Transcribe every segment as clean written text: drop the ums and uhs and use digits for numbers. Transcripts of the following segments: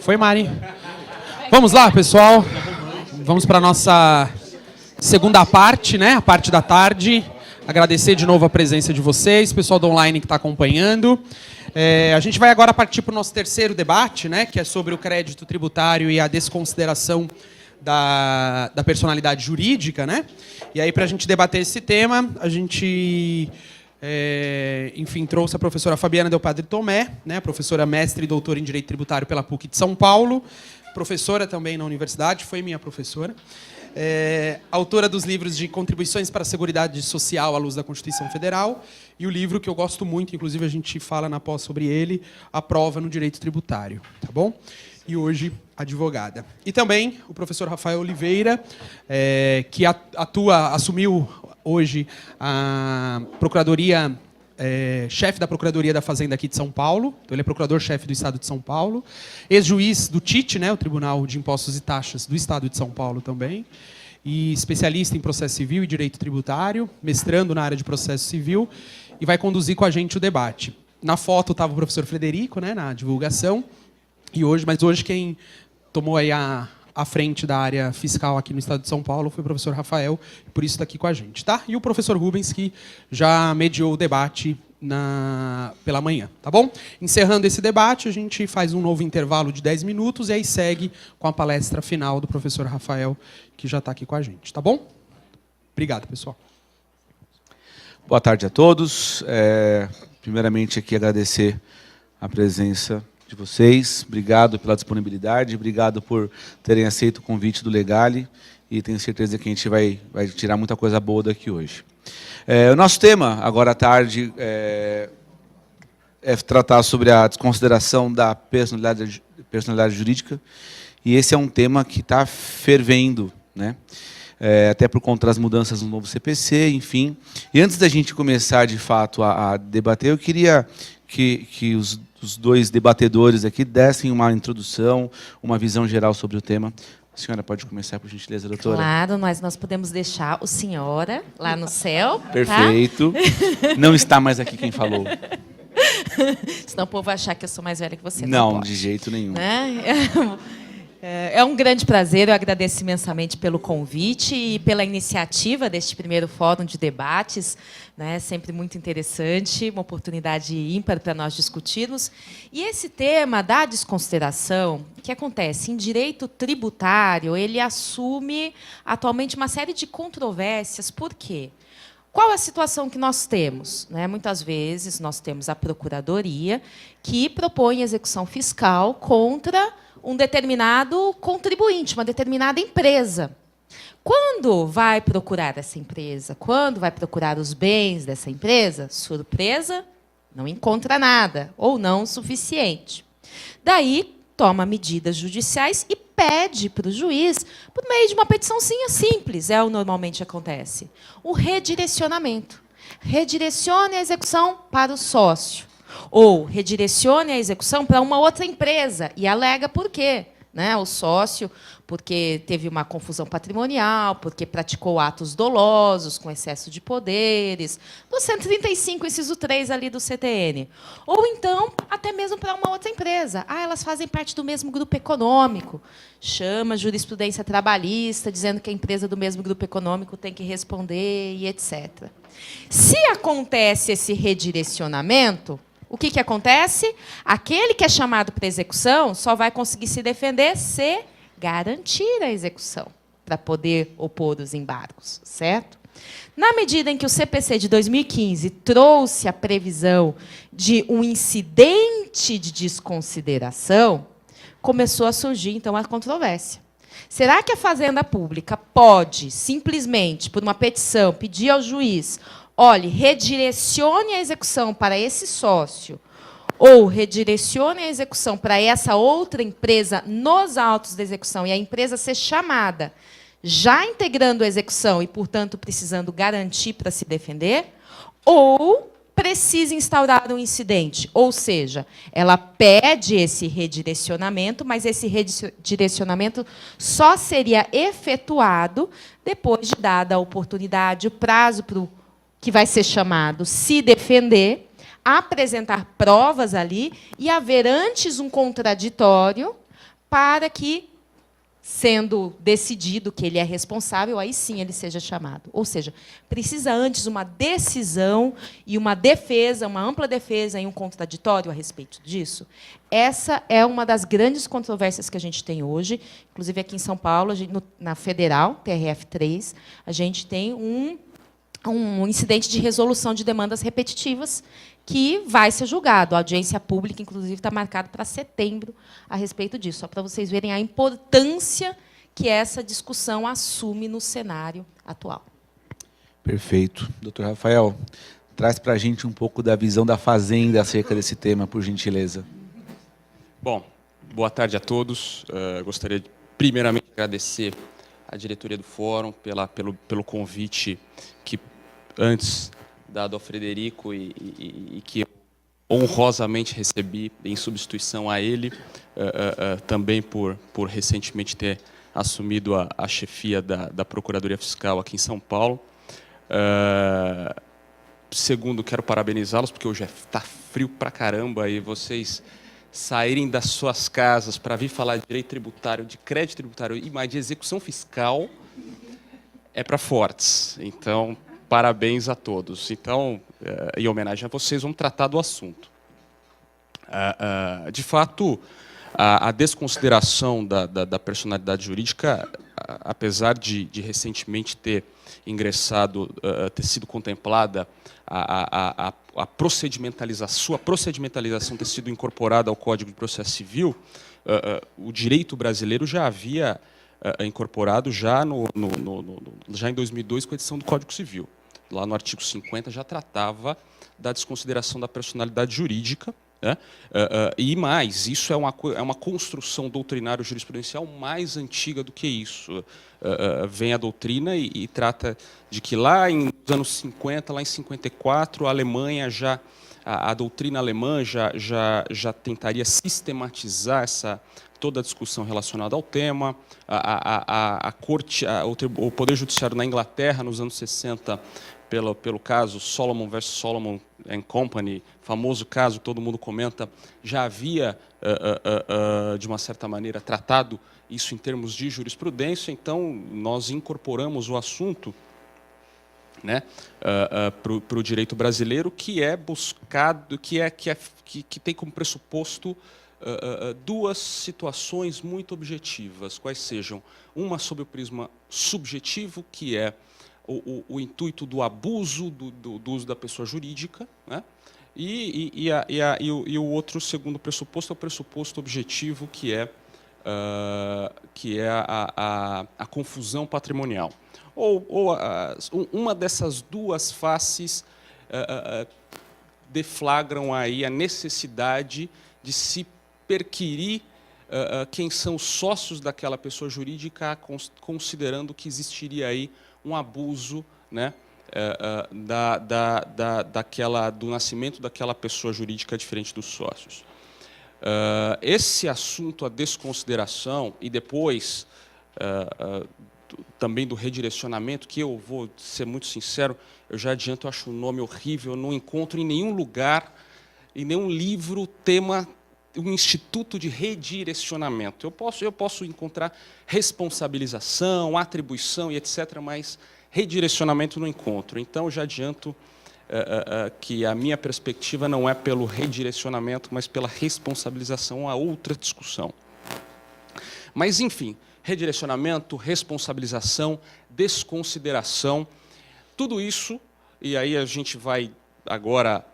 Foi, Mari. Vamos lá, pessoal. Vamos para a nossa segunda parte, né? A parte da tarde. Agradecer de novo a presença de vocês, pessoal do online que está acompanhando. A gente vai agora partir para o nosso terceiro debate, né? Que é sobre o crédito tributário e a desconsideração da personalidade jurídica, né? E aí, para a gente debater esse tema, a gente... enfim, trouxe a professora Fabiana Del Padre Tomé, né, professora mestre e doutora em Direito Tributário pela PUC de São Paulo, professora também na universidade, foi minha professora, autora dos livros de Contribuições para a Seguridade Social à Luz da Constituição Federal, e o livro que eu gosto muito, inclusive a gente fala na pós sobre ele, A Prova no Direito Tributário, tá bom? E hoje, advogada. E também o professor Rafael Oliveira, que assumiu hoje a procuradoria, chefe da Procuradoria da Fazenda aqui de São Paulo. Então, ele é procurador-chefe do Estado de São Paulo. Ex-juiz do TIT, né, o Tribunal de Impostos e Taxas do Estado de São Paulo também. E especialista em processo civil e direito tributário, mestrando na área de processo civil, e vai conduzir com a gente o debate. Na foto estava o professor Frederico, né, na divulgação, mas hoje quem tomou aí a frente da área fiscal aqui no Estado de São Paulo foi o professor Rafael, por isso está aqui com a gente, tá? E o professor Rubens, que já mediou o debate pela manhã, tá bom? Encerrando esse debate, a gente faz um novo intervalo de 10 minutos e aí segue com a palestra final do professor Rafael, que já está aqui com a gente, tá bom? Obrigado, pessoal. Boa tarde a todos. Primeiramente, aqui agradecer a presença de vocês. Obrigado pela disponibilidade, obrigado por terem aceito o convite do Legale e tenho certeza que a gente vai tirar muita coisa boa daqui hoje. O nosso tema, agora à tarde, é tratar sobre a desconsideração da personalidade jurídica, e esse é um tema que está fervendo, né? Até por conta das mudanças no novo CPC, enfim. E antes da gente começar, de fato, a debater, eu queria que os dois debatedores aqui dessem uma introdução, uma visão geral sobre o tema. A senhora pode começar, por gentileza, doutora? Claro, nós podemos deixar o senhora lá no céu. Perfeito. Tá? Não está mais aqui quem falou. Senão o povo vai achar que eu sou mais velha que você. Não, de jeito nenhum. Né? É um grande prazer, eu agradeço imensamente pelo convite e pela iniciativa deste primeiro fórum de debates, né? Sempre muito interessante, uma oportunidade ímpar para nós discutirmos. E esse tema da desconsideração, que acontece em direito tributário, ele assume atualmente uma série de controvérsias. Por quê? Qual a situação que nós temos? Muitas vezes nós temos a Procuradoria que propõe execução fiscal contra um determinado contribuinte, uma determinada empresa. Quando vai procurar essa empresa? Quando vai procurar os bens dessa empresa? Surpresa, não encontra nada, ou não o suficiente. Daí, toma medidas judiciais e pede para o juiz, por meio de uma petiçãozinha simples, o normalmente acontece, o redirecionamento. Redirecione a execução para o sócio. Ou redirecione a execução para uma outra empresa e alega por quê. O sócio, porque teve uma confusão patrimonial, porque praticou atos dolosos, com excesso de poderes, do 135, inciso 3 ali do CTN. Ou então, até mesmo para uma outra empresa. Elas fazem parte do mesmo grupo econômico. Chama jurisprudência trabalhista, dizendo que a empresa do mesmo grupo econômico tem que responder, e etc. Se acontece esse redirecionamento, o que acontece? Aquele que é chamado para execução só vai conseguir se defender se garantir a execução, para poder opor os embargos, certo? Na medida em que o CPC de 2015 trouxe a previsão de um incidente de desconsideração, começou a surgir, então, a controvérsia. Será que a Fazenda Pública pode, simplesmente, por uma petição, pedir ao juiz: olhe, redirecione a execução para esse sócio, ou redirecione a execução para essa outra empresa nos autos da execução, e a empresa ser chamada, já integrando a execução e, portanto, precisando garantir para se defender, ou precisa instaurar um incidente, ou seja, ela pede esse redirecionamento, mas esse redirecionamento só seria efetuado depois de dada a oportunidade, o prazo para o que vai ser chamado se defender, apresentar provas ali e haver antes um contraditório para que, sendo decidido que ele é responsável, aí sim ele seja chamado. Ou seja, precisa antes uma decisão e uma defesa, uma ampla defesa e um contraditório a respeito disso. Essa é uma das grandes controvérsias que a gente tem hoje. Inclusive, aqui em São Paulo, na Federal, TRF3, a gente tem um incidente de resolução de demandas repetitivas que vai ser julgado. A audiência pública, inclusive, está marcada para setembro a respeito disso, só para vocês verem a importância que essa discussão assume no cenário atual. Perfeito. Doutor Rafael, traz para a gente um pouco da visão da Fazenda acerca desse tema, por gentileza. Bom, boa tarde a todos. Gostaria de, primeiramente, agradecer à diretoria do Fórum pelo convite que, antes dado ao Frederico e que eu honrosamente recebi em substituição a ele, também por recentemente ter assumido a chefia da Procuradoria Fiscal aqui em São Paulo. Segundo, quero parabenizá-los, porque hoje está frio pra caramba e vocês saírem das suas casas para vir falar de direito tributário, de crédito tributário e mais de execução fiscal é para fortes. Então, parabéns a todos. Então, em homenagem a vocês, vamos tratar do assunto. De fato, a desconsideração da personalidade jurídica, apesar de recentemente ter ingressado, ter sido contemplada, a procedimentalização, sua procedimentalização ter sido incorporada ao Código de Processo Civil, o direito brasileiro já havia incorporado já em 2002 com a edição do Código Civil. Lá no artigo 50 já tratava da desconsideração da personalidade jurídica, né? E mais, isso é uma construção doutrinária jurisprudencial mais antiga do que isso. Vem a doutrina e trata de que lá nos anos 50, lá em 54, a Alemanha a doutrina alemã já tentaria sistematizar toda a discussão relacionada ao tema. O Poder Judiciário na Inglaterra, nos anos 60, pelo caso Solomon versus Solomon and Company, famoso caso que todo mundo comenta, já havia, de uma certa maneira, tratado isso em termos de jurisprudência. Então, nós incorporamos o assunto, né, para o direito brasileiro, que é buscado, que tem como pressuposto duas situações muito objetivas, quais sejam uma sob o prisma subjetivo, que é o intuito do abuso do uso da pessoa jurídica, né? E o outro segundo pressuposto é o pressuposto objetivo, que é a confusão patrimonial. Uma dessas duas faces deflagram aí a necessidade de se perquirir quem são os sócios daquela pessoa jurídica, considerando que existiria aí um abuso, né, do nascimento daquela pessoa jurídica diferente dos sócios. Esse assunto, a desconsideração, e depois também do redirecionamento, que eu vou ser muito sincero, eu já adianto, eu acho um nome horrível, eu não encontro em nenhum lugar, em nenhum livro, tema um instituto de redirecionamento. Eu posso encontrar responsabilização, atribuição e etc., mas redirecionamento não encontro. Então, eu já adianto que a minha perspectiva não é pelo redirecionamento, mas pela responsabilização, a outra discussão. Mas, enfim, redirecionamento, responsabilização, desconsideração, tudo isso, e aí a gente vai agora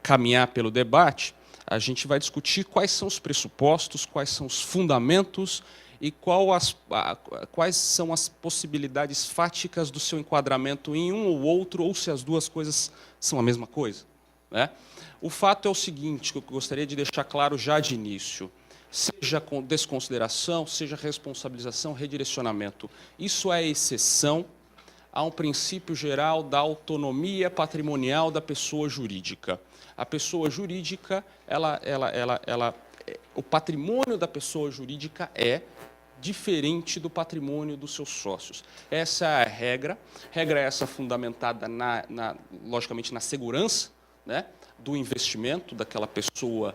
caminhar pelo debate, a gente vai discutir quais são os pressupostos, quais são os fundamentos e quais são as possibilidades fáticas do seu enquadramento em um ou outro, ou se as duas coisas são a mesma coisa, né? O fato é o seguinte, que eu gostaria de deixar claro já de início: seja com desconsideração, seja responsabilização, redirecionamento, isso é exceção a um princípio geral da autonomia patrimonial da pessoa jurídica. A pessoa jurídica, o patrimônio da pessoa jurídica é diferente do patrimônio dos seus sócios. Essa é a regra. Regra essa fundamentada, logicamente, na segurança né, do investimento daquela pessoa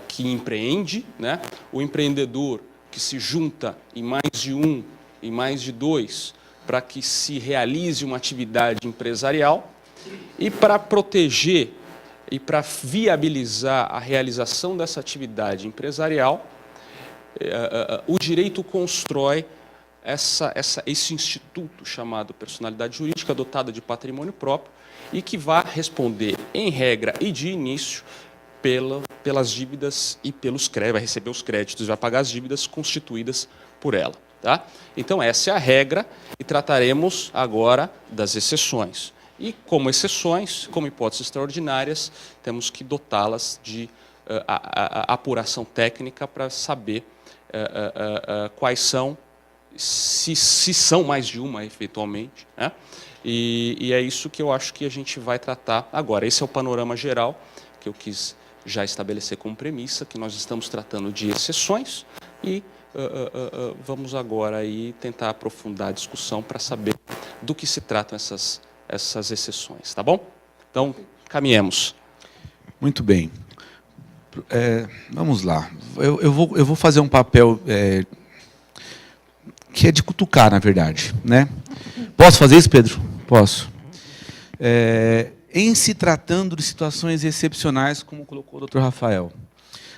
que empreende, né, o empreendedor que se junta em mais de um, em mais de dois, para que se realize uma atividade empresarial, e para proteger e para viabilizar a realização dessa atividade empresarial, o direito constrói esse instituto chamado personalidade jurídica dotada de patrimônio próprio e que vai responder, em regra e de início, pelas dívidas e pelos créditos, vai receber os créditos, vai pagar as dívidas constituídas por ela. Tá? Então, essa é a regra e trataremos agora das exceções. E, como exceções, como hipóteses extraordinárias, temos que dotá-las de apuração técnica para saber quais são, se são mais de uma, efetualmente, né? E é isso que eu acho que a gente vai tratar agora. Esse é o panorama geral que eu quis já estabelecer como premissa, que nós estamos tratando de exceções e vamos agora aí tentar aprofundar a discussão para saber do que se tratam essas exceções, tá bom? Então, caminhemos. Muito bem. Vamos lá. Eu vou fazer um papel que é de cutucar, na verdade, né? Posso fazer isso, Pedro? Posso. Em se tratando de situações excepcionais, como colocou o Dr. Rafael,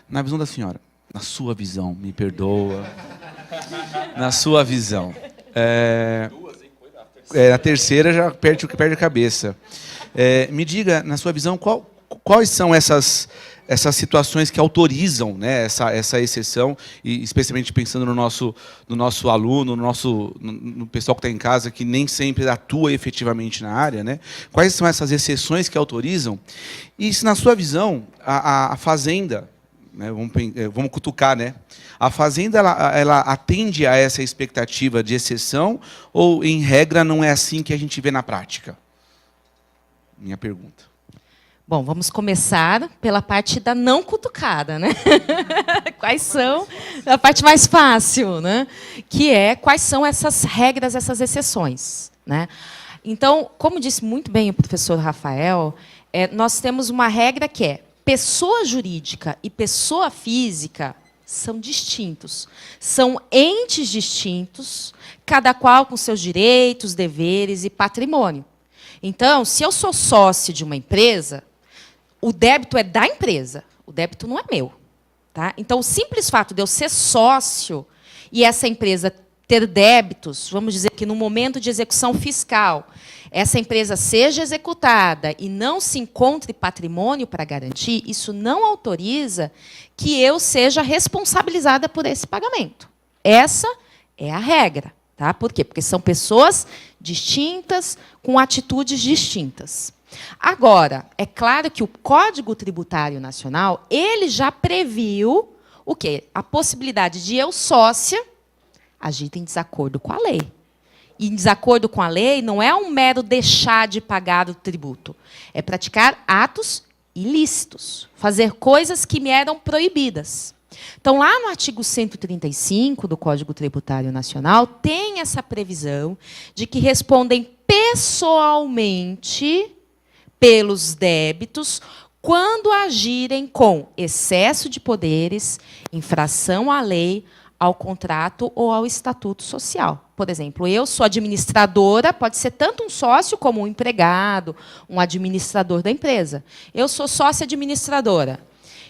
na visão da senhora, na sua visão, me perdoa, na sua visão, a terceira já perde a cabeça. Me diga, na sua visão, quais são essas situações que autorizam, né, essa exceção, e especialmente pensando no nosso aluno, no pessoal que está em casa, que nem sempre atua efetivamente na área, né? Quais são essas exceções que autorizam? E se, na sua visão, a Fazenda, né, vamos cutucar, né? A Fazenda ela atende a essa expectativa de exceção ou, em regra, não é assim que a gente vê na prática? Minha pergunta. Bom, vamos começar pela parte da não cutucada, né? Quais são a parte mais fácil, né? Que é quais são essas regras, essas exceções, né? Então, como disse muito bem o professor Rafael, nós temos uma regra que é pessoa jurídica e pessoa física são distintos, são entes distintos, cada qual com seus direitos, deveres e patrimônio. Então, se eu sou sócio de uma empresa, o débito é da empresa, o débito não é meu. Tá? Então, o simples fato de eu ser sócio e essa empresa ter débitos, vamos dizer que no momento de execução fiscal, essa empresa seja executada e não se encontre patrimônio para garantir, isso não autoriza que eu seja responsabilizada por esse pagamento. Essa é a regra. Tá? Por quê? Porque são pessoas distintas, com atitudes distintas. Agora, é claro que o Código Tributário Nacional ele já previu o quê? A possibilidade de eu, sócia, agir em desacordo com a lei. E em desacordo com a lei não é um mero deixar de pagar o tributo. É praticar atos ilícitos, fazer coisas que me eram proibidas. Então, lá no artigo 135 do Código Tributário Nacional, tem essa previsão de que respondem pessoalmente pelos débitos quando agirem com excesso de poderes, infração à lei, ao contrato ou ao estatuto social. Por exemplo, eu sou administradora, pode ser tanto um sócio como um empregado, um administrador da empresa. Eu sou sócia administradora.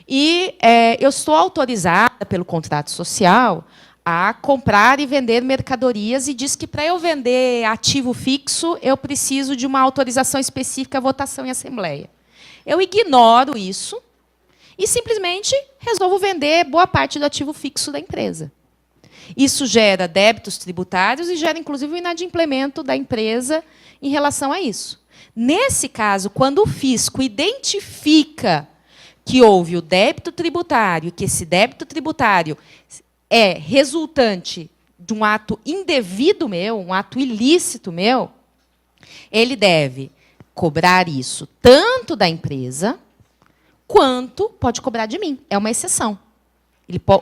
E eu estou autorizada pelo contrato social a comprar e vender mercadorias e diz que, para eu vender ativo fixo, eu preciso de uma autorização específica, votação em assembleia. Eu ignoro isso e simplesmente resolvo vender boa parte do ativo fixo da empresa. Isso gera débitos tributários e gera, inclusive, o inadimplemento da empresa em relação a isso. Nesse caso, quando o fisco identifica que houve o débito tributário, que esse débito tributário é resultante de um ato indevido meu, um ato ilícito meu, ele deve cobrar isso tanto da empresa, quanto pode cobrar de mim. É uma exceção.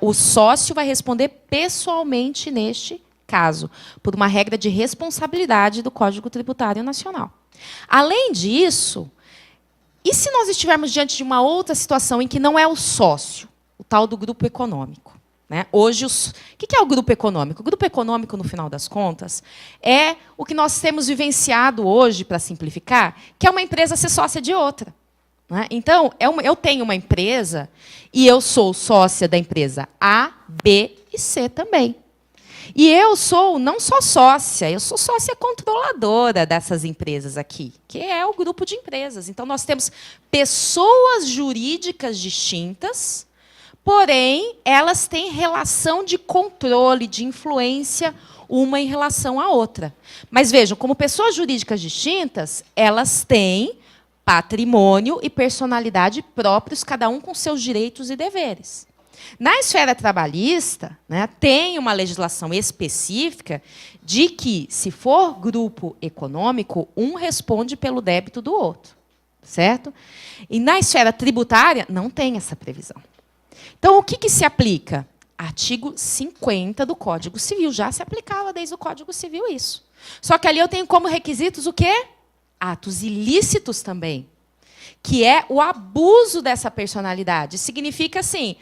O sócio vai responder pessoalmente neste caso, por uma regra de responsabilidade do Código Tributário Nacional. Além disso, E se nós estivermos diante de uma outra situação em que não é o sócio, o tal do grupo econômico? Né? Hoje, o que é o grupo econômico? O grupo econômico, no final das contas, é o que nós temos vivenciado hoje, para simplificar, que é uma empresa ser sócia de outra. Né? Então, eu tenho uma empresa e eu sou sócia da empresa A, B e C também. E eu sou não só sócia, eu sou sócia controladora dessas empresas aqui, que é o grupo de empresas. Então, nós temos pessoas jurídicas distintas, porém, elas têm relação de controle, de influência, uma em relação à outra. Mas vejam, como pessoas jurídicas distintas, elas têm patrimônio e personalidade próprios, cada um com seus direitos e deveres. Na esfera trabalhista, né, tem uma legislação específica de que, se for grupo econômico, um responde pelo débito do outro. Certo? E na esfera tributária, não tem essa previsão. Então, o que se aplica? Artigo 50 do Código Civil. Já se aplicava desde o Código Civil isso. Só que ali eu tenho como requisitos o quê? Atos ilícitos também, que é o abuso dessa personalidade. Significa assim,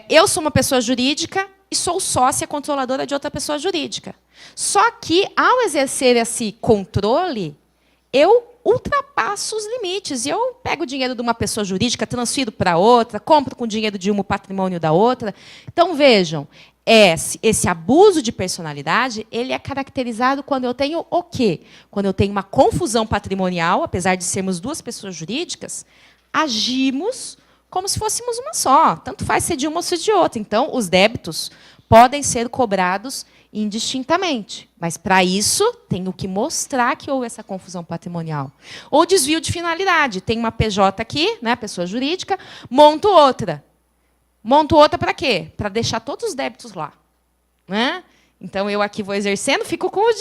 eu sou uma pessoa jurídica e sou sócia controladora de outra pessoa jurídica. Só que, ao exercer esse controle, eu ultrapasso os limites. Eu pego o dinheiro de uma pessoa jurídica, transfiro para outra, compro com o dinheiro de uma o patrimônio da outra. Então, vejam, esse abuso de personalidade, ele é caracterizado quando eu tenho o quê? Quando eu tenho uma confusão patrimonial, apesar de sermos duas pessoas jurídicas, agimos como se fôssemos uma só. Tanto faz ser de uma ou ser de outra. Então, os débitos podem ser cobrados indistintamente. Mas, para isso, tenho que mostrar que houve essa confusão patrimonial. Ou desvio de finalidade. Tem uma PJ aqui, né, pessoa jurídica, monto outra. Monto outra para quê? Para deixar todos os débitos lá. Né? Então, eu aqui vou exercendo, fico com o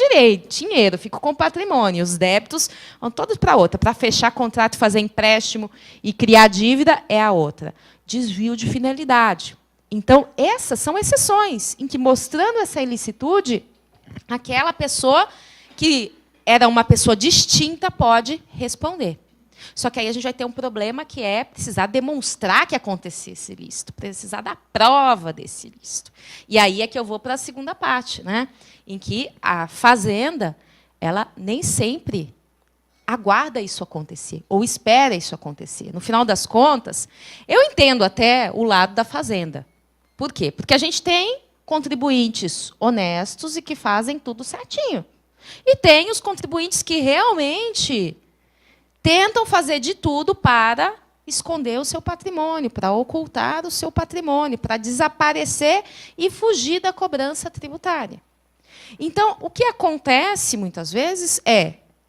dinheiro, fico com o patrimônio. Os débitos vão todos para outra. Para fechar contrato, fazer empréstimo e criar dívida, é a outra. Desvio de finalidade. Então, essas são exceções, em que, mostrando essa ilicitude, aquela pessoa que era uma pessoa distinta pode responder. Só que aí a gente vai ter um problema, que é precisar demonstrar que aconteceu esse ilícito, precisar da prova desse ilícito. E aí é que eu vou para a segunda parte, né? Em que a fazenda, ela nem sempre aguarda isso acontecer, ou espera isso acontecer. No final das contas, eu entendo até o lado da fazenda. Por quê? Porque a gente tem contribuintes honestos e que fazem tudo certinho. E tem os contribuintes que realmente tentam fazer de tudo para esconder o seu patrimônio, para ocultar o seu patrimônio, para desaparecer e fugir da cobrança tributária. Então, o que acontece, muitas vezes,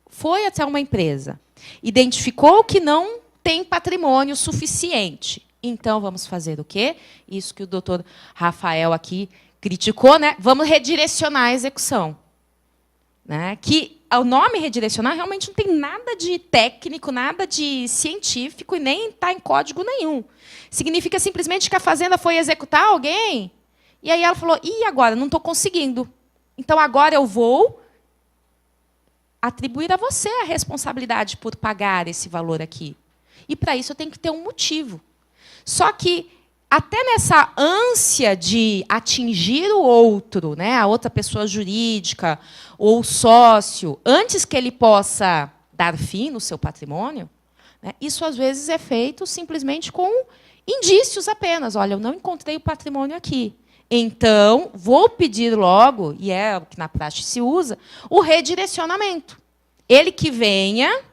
foi até uma empresa, identificou que não tem patrimônio suficiente. Então, vamos fazer o quê? Isso que o doutor Rafael aqui criticou, né? Vamos redirecionar a execução. Né? Que o nome redirecionar realmente não tem nada de técnico, nada de científico e nem está em código nenhum. Significa simplesmente que a fazenda foi executar alguém e aí ela falou, e agora? Não estou conseguindo. Então, agora eu vou atribuir a você a responsabilidade por pagar esse valor aqui. E, para isso, eu tenho que ter um motivo. Só que, até nessa ânsia de atingir o outro, né, a outra pessoa jurídica ou o sócio, antes que ele possa dar fim no seu patrimônio, né, isso, às vezes, é feito simplesmente com indícios apenas. Olha, eu não encontrei o patrimônio aqui. Então, vou pedir logo, e é o que na prática se usa, o redirecionamento. Ele que venha,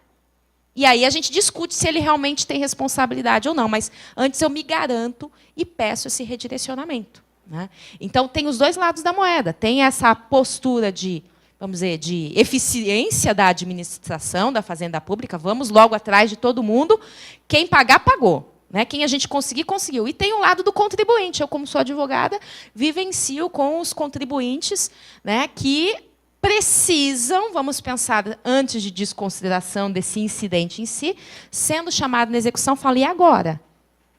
e aí a gente discute se ele realmente tem responsabilidade ou não, mas antes eu me garanto e peço esse redirecionamento. Né? Então, tem os dois lados da moeda. Tem essa postura de, vamos dizer, de eficiência da administração, da fazenda pública, vamos logo atrás de todo mundo, quem pagar, pagou. Né? Quem a gente conseguir, conseguiu. E tem o lado do contribuinte. Eu, como sou advogada, vivencio com os contribuintes, né, que precisam, vamos pensar, antes de desconsideração desse incidente em si, sendo chamado na execução, falo, e agora?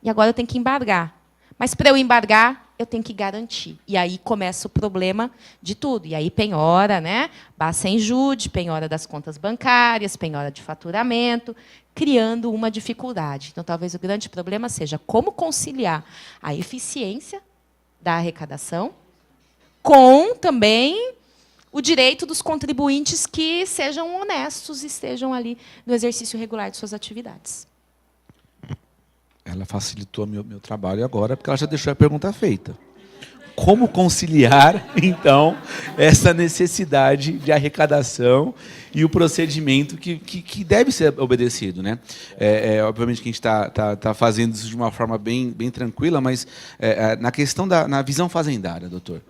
E agora eu tenho que embargar. Mas, para eu embargar, eu tenho que garantir. E aí começa o problema de tudo. E aí penhora, né? Bacen-Jude, penhora das contas bancárias, penhora de faturamento, criando uma dificuldade. Então, talvez o grande problema seja como conciliar a eficiência da arrecadação com também o direito dos contribuintes que sejam honestos e estejam ali no exercício regular de suas atividades. Ela facilitou meu trabalho agora, porque ela já deixou a pergunta feita. Como conciliar, então, essa necessidade de arrecadação e o procedimento que deve ser obedecido, né? Obviamente que a gente está fazendo isso de uma forma bem tranquila, mas na questão na visão fazendária, doutor,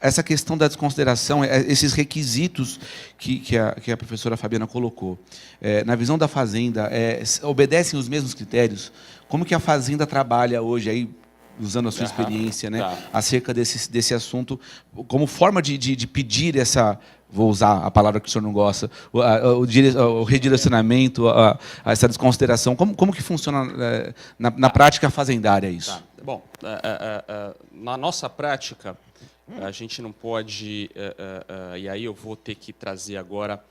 essa questão da desconsideração, esses requisitos que a professora Fabiana colocou, na visão da Fazenda, obedecem os mesmos critérios? Como que a Fazenda trabalha hoje, aí, usando a sua experiência, né, acerca desse assunto, como forma de pedir essa... Vou usar a palavra que o senhor não gosta, o redirecionamento, essa desconsideração. Como que funciona na prática fazendária isso? Tá. Bom, na nossa prática, a gente não pode, e aí eu vou ter que trazer agora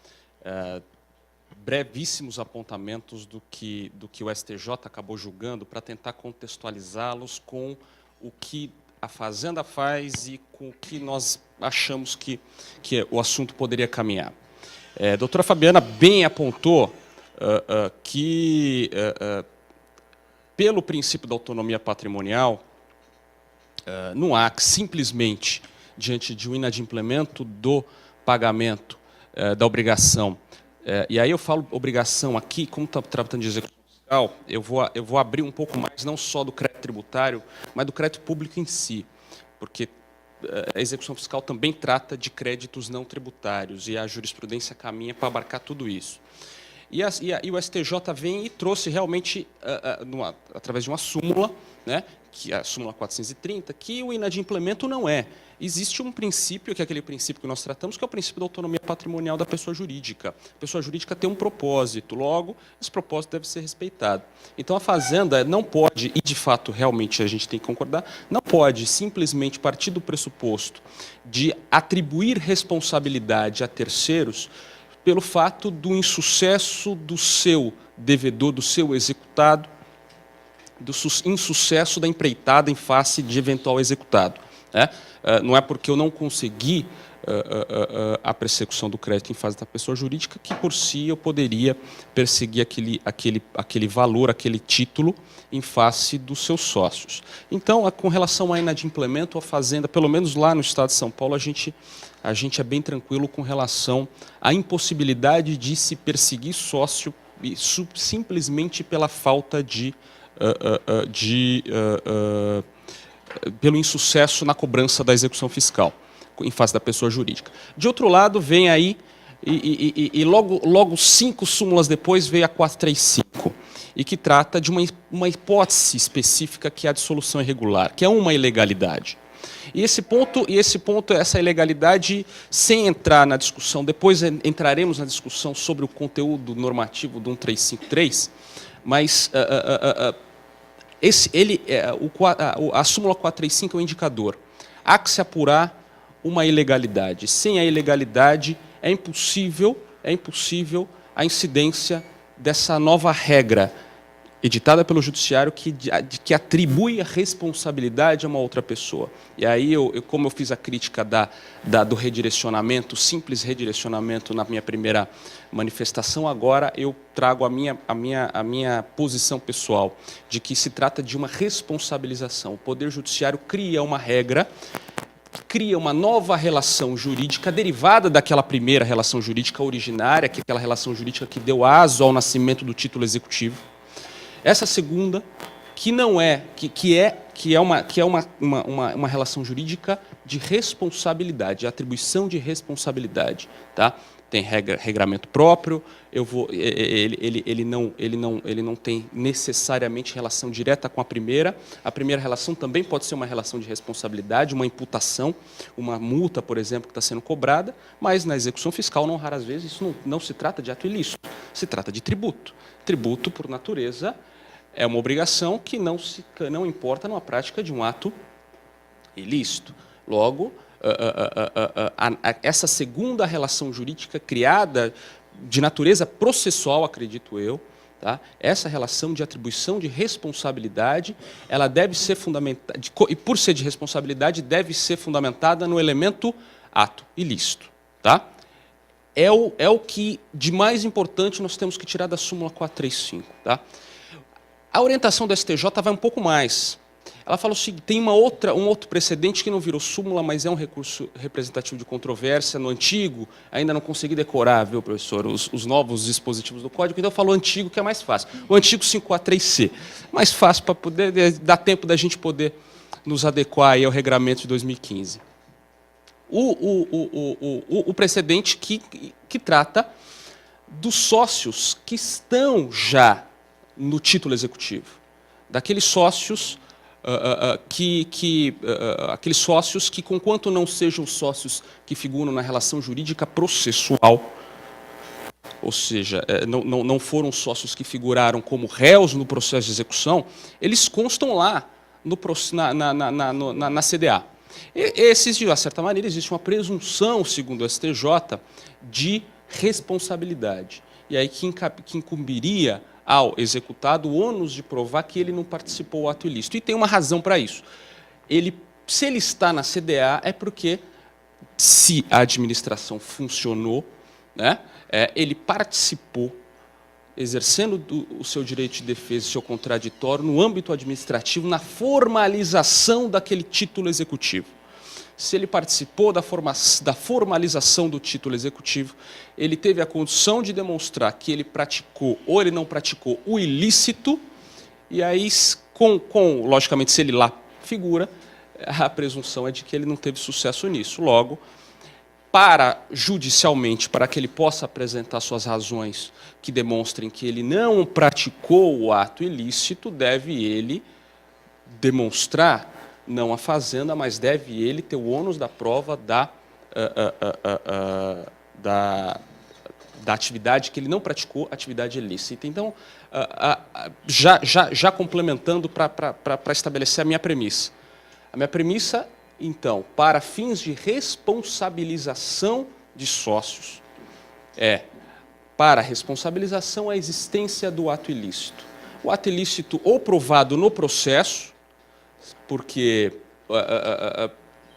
brevíssimos apontamentos do que o STJ acabou julgando para tentar contextualizá-los com o que a Fazenda faz e com o que nós achamos que o assunto poderia caminhar. A doutora Fabiana bem apontou que, pelo princípio da autonomia patrimonial, não há simplesmente, diante de um inadimplemento do pagamento da obrigação, e aí eu falo obrigação aqui, como está tratando de execução fiscal, eu vou abrir um pouco mais, não só do crédito tributário, mas do crédito público em si, porque a execução fiscal também trata de créditos não tributários, e a jurisprudência caminha para abarcar tudo isso. E o STJ vem e trouxe realmente, através de uma súmula, né, que é a súmula 430, que o inadimplemento não é. Existe um princípio, que é aquele princípio que nós tratamos, que é o princípio da autonomia patrimonial da pessoa jurídica. A pessoa jurídica tem um propósito, logo, esse propósito deve ser respeitado. Então, a Fazenda não pode, e de fato, realmente, a gente tem que concordar, não pode simplesmente partir do pressuposto de atribuir responsabilidade a terceiros pelo fato do insucesso do seu devedor, do seu executado, do insucesso da empreitada em face de eventual executado. Não é porque eu não consegui a persecução do crédito em fase da pessoa jurídica que, por si, eu poderia perseguir aquele valor, aquele título em face dos seus sócios. Então, com relação a inadimplemento, a Fazenda, pelo menos lá no estado de São Paulo, a gente é bem tranquilo com relação à impossibilidade de se perseguir sócio simplesmente pela falta pelo insucesso na cobrança da execução fiscal em face da pessoa jurídica. De outro lado, vem aí, e logo 5 súmulas depois, veio a 435, e que trata de uma hipótese específica, que é a dissolução irregular, que é uma ilegalidade. E esse ponto, essa ilegalidade, sem entrar na discussão, depois entraremos na discussão sobre o conteúdo normativo do 1353, mas a súmula 435 é um indicador. Há que se apurar uma ilegalidade. Sem a ilegalidade, é impossível a incidência dessa nova regra editada pelo Judiciário que atribui a responsabilidade a uma outra pessoa. E aí, como eu fiz a crítica do redirecionamento, simples redirecionamento na minha primeira manifestação, agora eu trago a minha posição pessoal, de que se trata de uma responsabilização. O Poder Judiciário cria uma regra, cria uma nova relação jurídica derivada daquela primeira relação jurídica originária, que é aquela relação jurídica que deu aso ao nascimento do título executivo. Essa segunda, que é uma relação jurídica de responsabilidade, de atribuição de responsabilidade, tá? Tem regramento próprio. Ele não tem necessariamente relação direta com a primeira. A primeira relação também pode ser uma relação de responsabilidade, uma imputação, uma multa, por exemplo, que está sendo cobrada, mas na execução fiscal, não raras vezes, isso não se trata de ato ilícito, se trata de tributo. Tributo, por natureza, é uma obrigação que não importa numa prática de um ato ilícito. Logo, essa segunda relação jurídica criada de natureza processual, acredito eu, tá? Essa relação de atribuição de responsabilidade, ela deve ser fundamentada, e por ser de responsabilidade, deve ser fundamentada no elemento ato ilícito. Tá? É o que de mais importante nós temos que tirar da súmula 435. Tá? A orientação do STJ vai um pouco mais. Ela fala o seguinte: tem um outro precedente que não virou súmula, mas é um recurso representativo de controvérsia no antigo. Ainda não consegui decorar, viu, professor, os novos dispositivos do Código, então eu falo o antigo, que é mais fácil. O antigo 543C. Mais fácil para poder dar tempo da gente poder nos adequar aí ao regramento de 2015. O precedente que trata dos sócios que estão já no título executivo. Daqueles sócios aqueles sócios que, conquanto não sejam sócios que figuram na relação jurídica processual, ou seja, não foram sócios que figuraram como réus no processo de execução, eles constam lá na CDA. Esses, de uma certa maneira, existe uma presunção, segundo o STJ, de responsabilidade. E aí que incumbiria ao executado o ônus de provar que ele não participou do ato ilícito. E tem uma razão para isso. Se ele está na CDA, é porque, se a administração funcionou, né, ele participou, exercendo o seu direito de defesa e seu contraditório no âmbito administrativo, na formalização daquele título executivo. Se ele participou da formalização do título executivo, ele teve a condição de demonstrar que ele praticou ou ele não praticou o ilícito, e aí, logicamente, se ele lá figura, a presunção é de que ele não teve sucesso nisso. Logo, judicialmente, para que ele possa apresentar suas razões que demonstrem que ele não praticou o ato ilícito, deve ele demonstrar, não a fazenda, mas deve ele ter o ônus da prova da atividade que ele não praticou, atividade ilícita. Então, já complementando para estabelecer a minha premissa. A minha premissa, então, para fins de responsabilização de sócios, para responsabilização a existência do ato ilícito. O ato ilícito ou provado no processo, porque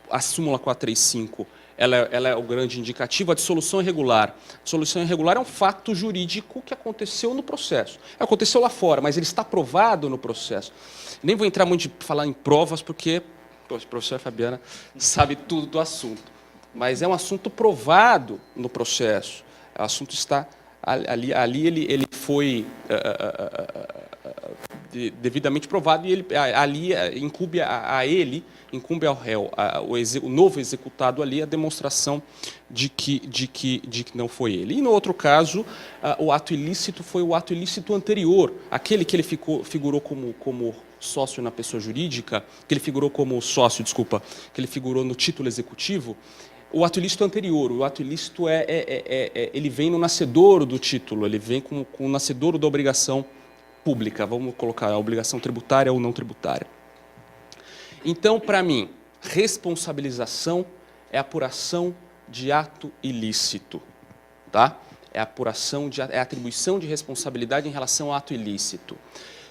a súmula 435 ela é o grande indicativo, a dissolução irregular. A dissolução irregular é um fato jurídico que aconteceu no processo. Aconteceu lá fora, mas ele está provado no processo. Nem vou entrar muito de falar em provas, porque a professora Fabiana sabe tudo do assunto. Mas é um assunto provado no processo. O assunto está ali ele foi devidamente provado, e ali incumbe ao réu, o novo executado ali, a demonstração de que não foi ele. E no outro caso, o ato ilícito foi o ato ilícito anterior, aquele que ele figurou como sócio na pessoa jurídica, que ele figurou como sócio, que ele figurou no título executivo. O ato ilícito anterior, o ato ilícito ele vem no nascedouro do título, ele vem com o nascedouro da obrigação pública, vamos colocar a obrigação tributária ou não tributária. Então, para mim, responsabilização é apuração de ato ilícito, tá? É atribuição de responsabilidade em relação ao ato ilícito.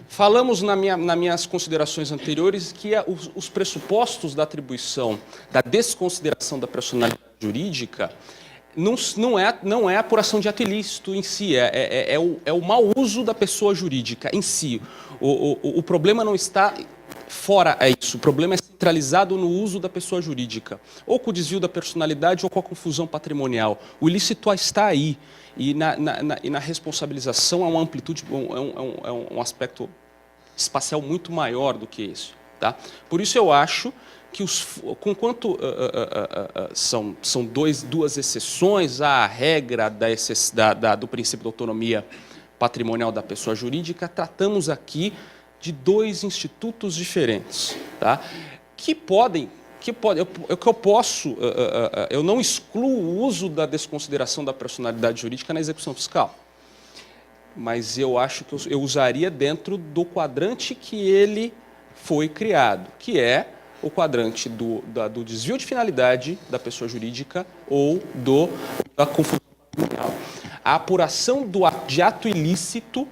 Falamos nas minhas considerações anteriores que os pressupostos da atribuição, da desconsideração da personalidade jurídica, não é a apuração de ato ilícito em si, é o mau uso da pessoa jurídica em si. O problema não está fora isso, o problema é centralizado no uso da pessoa jurídica, ou com o desvio da personalidade ou com a confusão patrimonial. O ilícito está aí, e na responsabilização há uma amplitude, um aspecto espacial muito maior do que isso. Tá? Por isso eu acho que, conquanto são duas exceções à regra do princípio da autonomia patrimonial da pessoa jurídica, tratamos aqui de dois institutos diferentes, tá? Eu não excluo o uso da desconsideração da personalidade jurídica na execução fiscal. mas eu acho que eu usaria dentro do quadrante que ele foi criado, que é o quadrante do desvio de finalidade da pessoa jurídica ou da confusão patrimonial. A apuração de ato ilícito,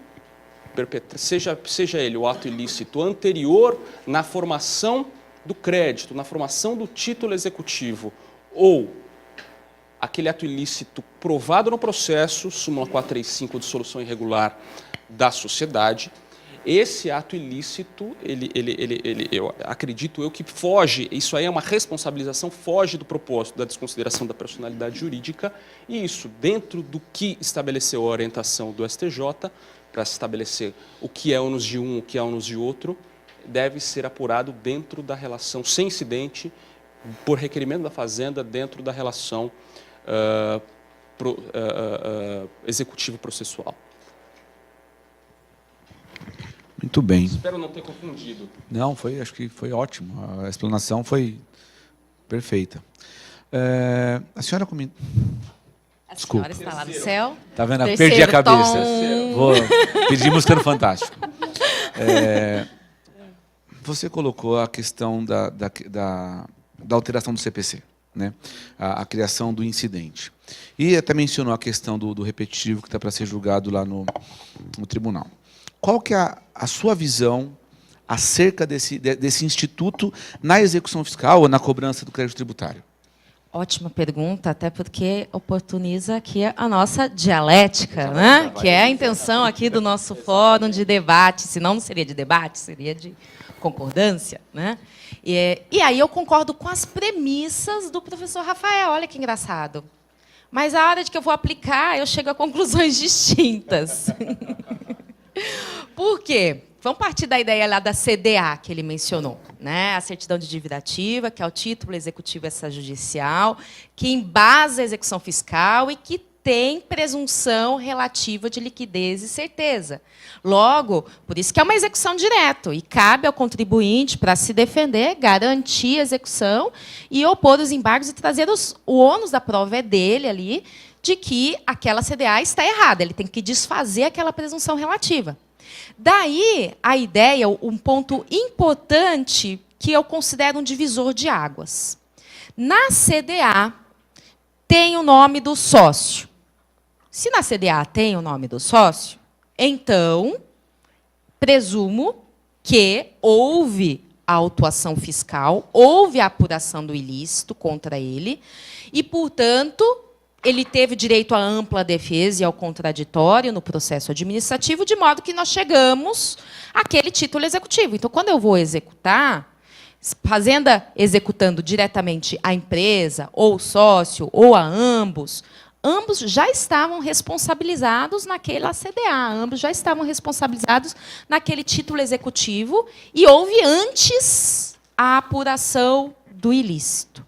seja ele o ato ilícito anterior na formação do crédito, na formação do título executivo, ou aquele ato ilícito provado no processo, súmula 435 de solução irregular da sociedade, esse ato ilícito, eu acredito que foge, isso aí é uma responsabilização, foge do propósito da desconsideração da personalidade jurídica, e isso, dentro do que estabeleceu a orientação do STJ, para se estabelecer o que é ônus de um, o que é ônus de outro, deve ser apurado dentro da relação sem incidente, por requerimento da Fazenda, dentro da relação executivo-processual. Muito bem. Espero não ter confundido. Não, acho que foi ótimo. A explanação foi perfeita. A senhora comentou... Desculpa. A senhora está lá no céu. Tá vendo? Terceiro Perdi a cabeça. tom. Vou pedir música no Fantástico. Você colocou a questão da alteração do CPC, né? A criação do incidente. E até mencionou a questão do repetitivo que está para ser julgado lá no tribunal. Qual que é a sua visão acerca desse instituto na execução fiscal ou na cobrança do crédito tributário? Ótima pergunta, até porque oportuniza aqui a nossa dialética, né? Que é a intenção aqui do nosso fórum de debate, senão não seria de debate, seria de concordância, né? E aí eu concordo com as premissas do professor Rafael, olha que engraçado. Mas a hora de que eu vou aplicar, eu chego a conclusões distintas. Por quê? Vamos partir da ideia lá da CDA, que ele mencionou, né? A certidão de dívida ativa, que é o título executivo extrajudicial, que embasa a execução fiscal e que tem presunção relativa de liquidez e certeza. Logo, por isso que é uma execução direta, e cabe ao contribuinte, para se defender, garantir a execução e opor os embargos e trazer o ônus da prova é dele ali, de que aquela CDA está errada. Ele tem que desfazer aquela presunção relativa. Daí, a ideia, um ponto importante que eu considero um divisor de águas. Na CDA, tem o nome do sócio. Se na CDA tem o nome do sócio, então, presumo que houve a autuação fiscal, houve a apuração do ilícito contra ele, e, portanto, ele teve direito à ampla defesa e ao contraditório no processo administrativo, de modo que nós chegamos àquele título executivo. Então, quando eu vou executar, Fazenda executando diretamente a empresa, ou o sócio, ou a ambos já estavam responsabilizados naquela CDA, ambos já estavam responsabilizados naquele título executivo, e houve antes a apuração do ilícito.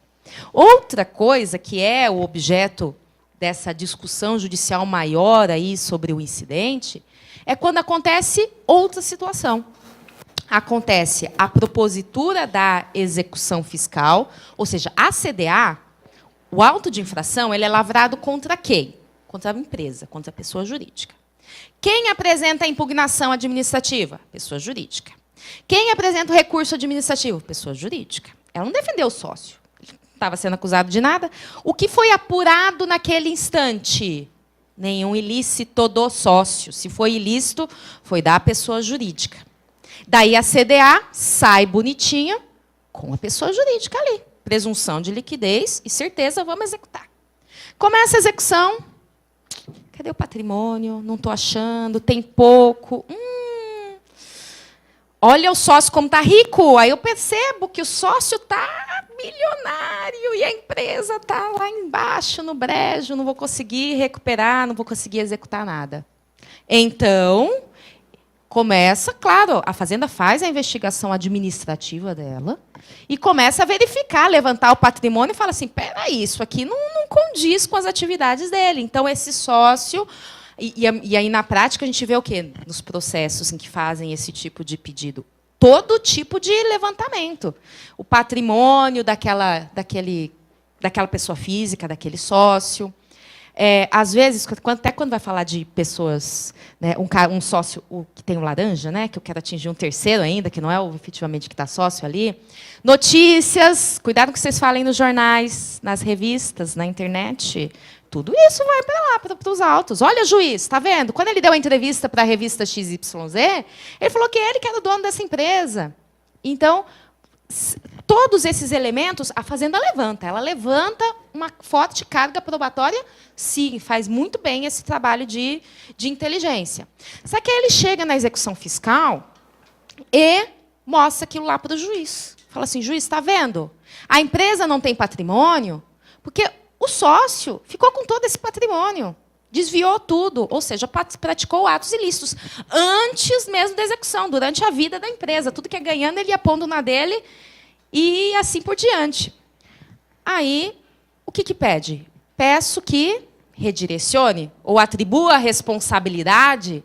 Outra coisa que é o objeto dessa discussão judicial maior aí sobre o incidente é quando acontece outra situação. Acontece a propositura da execução fiscal, ou seja, a CDA, o auto de infração, ele é lavrado contra quem? Contra a empresa, contra a pessoa jurídica. Quem apresenta a impugnação administrativa? Pessoa jurídica. Quem apresenta o recurso administrativo? Pessoa jurídica. Ela não defendeu o sócio. Estava sendo acusado de nada. O que foi apurado naquele instante? Nenhum ilícito do sócio. Se foi ilícito, foi da pessoa jurídica. Daí a CDA sai bonitinha com a pessoa jurídica ali. Presunção de liquidez e certeza, vamos executar. Começa a execução. Cadê o patrimônio? Não estou achando, tem pouco. Olha o sócio como está rico. Aí eu percebo que o sócio está milionário e a empresa está lá embaixo, no brejo, não vou conseguir recuperar, não vou conseguir executar nada. Então, começa, claro, a Fazenda faz a investigação administrativa dela e começa a verificar, levantar o patrimônio e fala assim, peraí, isso aqui não condiz com as atividades dele. Então, esse sócio... E aí, na prática, a gente vê o quê? Nos processos em que fazem esse tipo de pedido. Todo tipo de levantamento. O patrimônio daquela pessoa física, daquele sócio. Às vezes, até quando vai falar de pessoas, né, um sócio que tem o laranja, né, que eu quero atingir um terceiro ainda, que não é efetivamente que está sócio ali. Notícias, cuidado com o que vocês falem nos jornais, nas revistas, na internet. Tudo isso vai para lá, para os autos. Olha, juiz, está vendo? Quando ele deu a entrevista para a revista XYZ, ele falou que ele que era o dono dessa empresa. Então, todos esses elementos, a Fazenda levanta. Ela levanta uma forte carga probatória, sim, faz muito bem esse trabalho de inteligência. Só que aí ele chega na execução fiscal e mostra aquilo lá para o juiz. Fala assim, juiz, está vendo? A empresa não tem patrimônio porque o sócio ficou com todo esse patrimônio, desviou tudo, ou seja, praticou atos ilícitos antes mesmo da execução, durante a vida da empresa. Tudo que é ganhando, ele ia pondo na dele e assim por diante. Aí, o que pede? Peço que redirecione ou atribua a responsabilidade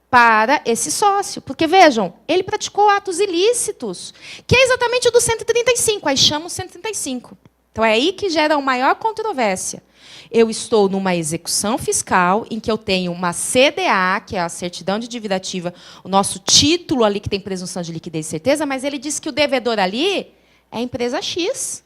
para esse sócio. Porque, vejam, ele praticou atos ilícitos, que é exatamente o do 135. Aí chama o 135. Então, é aí que gera a maior controvérsia. Eu estou numa execução fiscal em que eu tenho uma CDA, que é a certidão de dívida ativa, o nosso título ali que tem presunção de liquidez e certeza, mas ele diz que o devedor ali é a empresa X.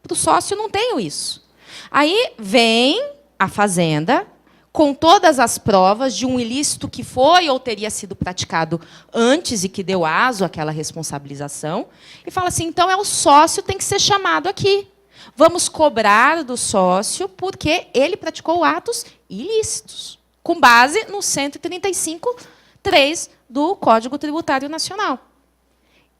Para o sócio, não tenho isso. Aí vem a Fazenda, com todas as provas de um ilícito que foi ou teria sido praticado antes e que deu aso àquela responsabilização, e fala assim, então o sócio tem que ser chamado aqui. Vamos cobrar do sócio porque ele praticou atos ilícitos, com base no 135.3 do Código Tributário Nacional.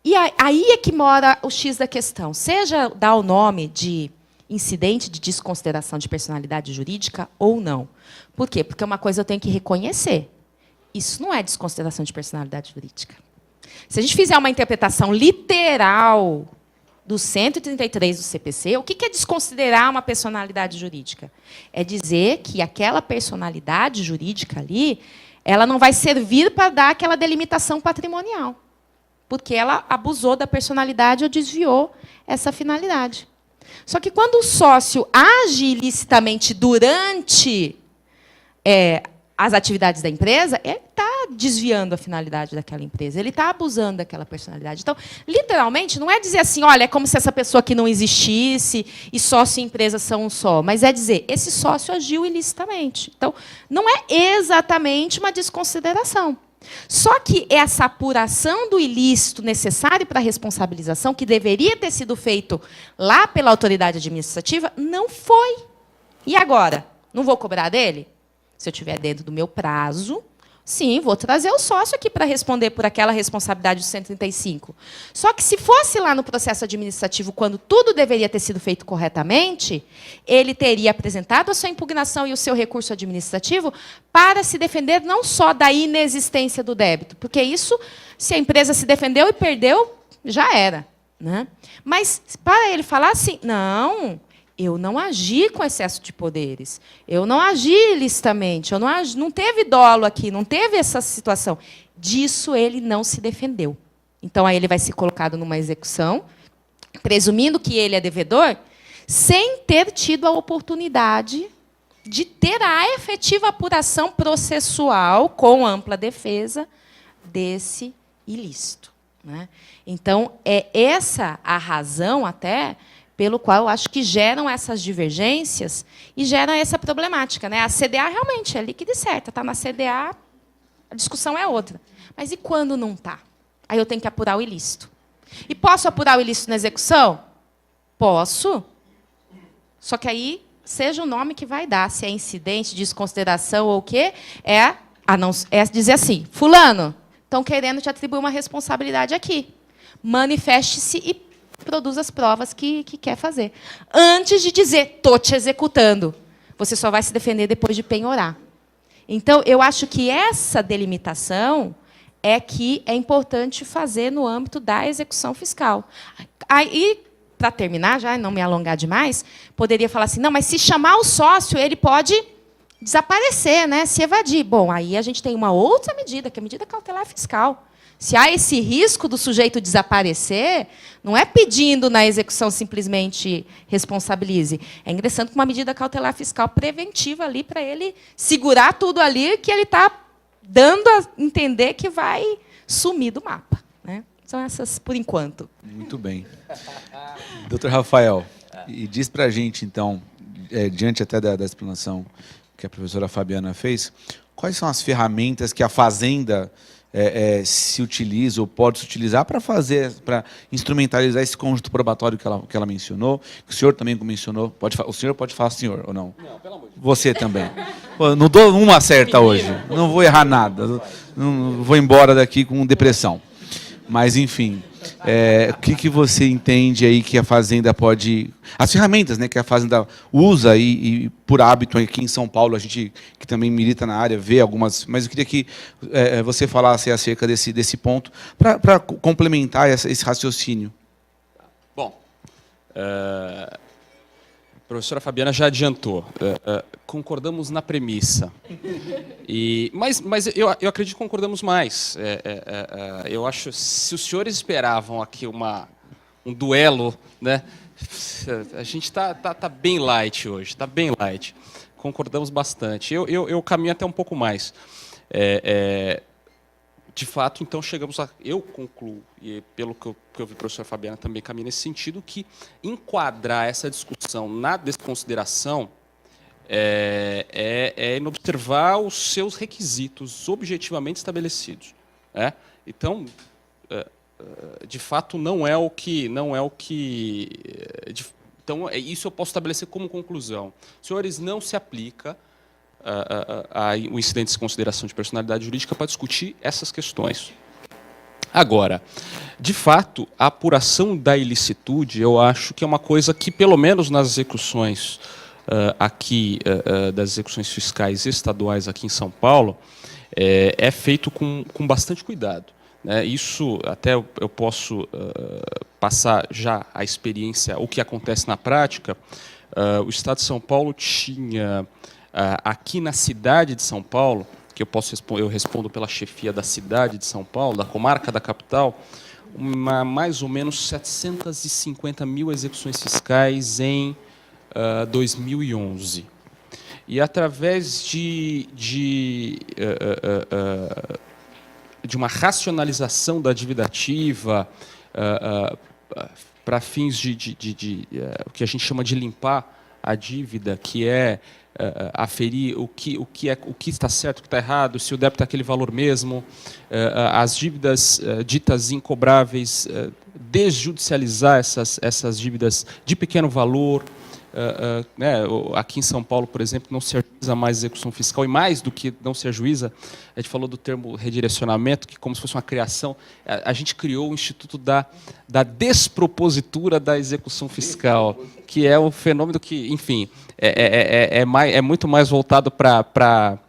E aí é que mora o X da questão. Seja dar o nome de incidente de desconsideração de personalidade jurídica ou não. Por quê? Porque uma coisa eu tenho que reconhecer. Isso não é desconsideração de personalidade jurídica. Se a gente fizer uma interpretação literal do 133 do CPC, o que é desconsiderar uma personalidade jurídica? É dizer que aquela personalidade jurídica ali, ela não vai servir para dar aquela delimitação patrimonial, porque ela abusou da personalidade ou desviou essa finalidade. Só que quando o sócio age ilicitamente durante as atividades da empresa, ele está desviando a finalidade daquela empresa, ele está abusando daquela personalidade. Então, literalmente, não é dizer assim, olha, é como se essa pessoa aqui não existisse e sócio e empresa são um só, mas é dizer, esse sócio agiu ilicitamente. Então, não é exatamente uma desconsideração. Só que essa apuração do ilícito necessário para a responsabilização, que deveria ter sido feito lá pela autoridade administrativa, não foi. E agora? Não vou cobrar dele? Se eu estiver dentro do meu prazo, sim, vou trazer o sócio aqui para responder por aquela responsabilidade do 135. Só que se fosse lá no processo administrativo, quando tudo deveria ter sido feito corretamente, ele teria apresentado a sua impugnação e o seu recurso administrativo para se defender não só da inexistência do débito, porque isso, se a empresa se defendeu e perdeu, já era, né? Mas para ele falar assim, não, eu não agi com excesso de poderes, eu não agi ilicitamente, não teve dolo aqui, não teve essa situação. Disso ele não se defendeu. Então, aí ele vai ser colocado numa execução, presumindo que ele é devedor, sem ter tido a oportunidade de ter a efetiva apuração processual, com ampla defesa, desse ilícito, né? Então, é essa a razão, até, pelo qual eu acho que geram essas divergências e geram essa problemática, né? A CDA realmente é líquida e certa, está na CDA, a discussão é outra. Mas e quando não está? Aí eu tenho que apurar o ilícito. E posso apurar o ilícito na execução? Posso. Só que aí, seja o nome que vai dar, se é incidente, desconsideração ou o quê, é dizer assim, fulano, estão querendo te atribuir uma responsabilidade aqui. Manifeste-se e produz as provas que quer fazer. Antes de dizer, estou te executando. Você só vai se defender depois de penhorar. Então, eu acho que essa delimitação é que é importante fazer no âmbito da execução fiscal. Aí, para terminar, já não me alongar demais, poderia falar assim, não, mas se chamar o sócio, ele pode desaparecer, né, se evadir. Bom, aí a gente tem uma outra medida, que é a medida cautelar fiscal. Se há esse risco do sujeito desaparecer, não é pedindo na execução simplesmente responsabilize, é ingressando com uma medida cautelar fiscal preventiva ali para ele segurar tudo ali que ele está dando a entender que vai sumir do mapa, né? São essas por enquanto. Muito bem. Doutor Rafael, e diz para a gente, então, diante até da explanação que a professora Fabiana fez, quais são as ferramentas que a Fazenda se utiliza ou pode se utilizar para instrumentalizar esse conjunto probatório que ela mencionou, que o senhor também mencionou. O senhor pode falar senhor ou não? Não, pelo amor de Deus. Você também. Pô, não dou uma certa hoje. Não vou errar nada. Não vou embora daqui com depressão. Mas, enfim, o que você entende aí que a Fazenda pode... As ferramentas, né, que a Fazenda usa e por hábito aqui em São Paulo, a gente que também milita na área, vê algumas... Mas eu queria que você falasse acerca desse ponto para complementar esse raciocínio. Bom, a professora Fabiana já adiantou. Concordamos na premissa. Mas eu acredito que concordamos mais. Eu acho, se os senhores esperavam aqui um duelo, né, a gente está bem light hoje, está bem light. Concordamos bastante. Eu caminho até um pouco mais. De fato, então, chegamos a... Eu concluo, e pelo que eu vi a professora Fabiana também caminha nesse sentido, que enquadrar essa discussão na desconsideração é observar os seus requisitos objetivamente estabelecidos. Né? Então, de fato, não é o que... Então, isso eu posso estabelecer como conclusão. Senhores, não se aplica o incidente de consideração de personalidade jurídica para discutir essas questões. Agora, de fato, a apuração da ilicitude, eu acho que é uma coisa que, pelo menos nas execuções das execuções fiscais estaduais aqui em São Paulo, é feito com bastante cuidado. Né? Isso, até eu posso passar já a experiência, o que acontece na prática. O Estado de São Paulo tinha... aqui na cidade de São Paulo, que eu respondo pela chefia da cidade de São Paulo, da comarca da capital, mais ou menos 750 mil execuções fiscais em 2011. E através de uma racionalização da dívida ativa, para fins o que a gente chama de limpar a dívida, que é aferir o que está certo, o que está errado, se o débito é aquele valor mesmo, as dívidas ditas incobráveis, desjudicializar essas dívidas de pequeno valor. Né, aqui em São Paulo, por exemplo, não se ajuiza mais execução fiscal, e mais do que não se ajuiza, a gente falou do termo redirecionamento, que como se fosse uma criação, a gente criou o Instituto da Despropositura da Execução Fiscal, que é um fenômeno que, enfim, é muito mais voltado para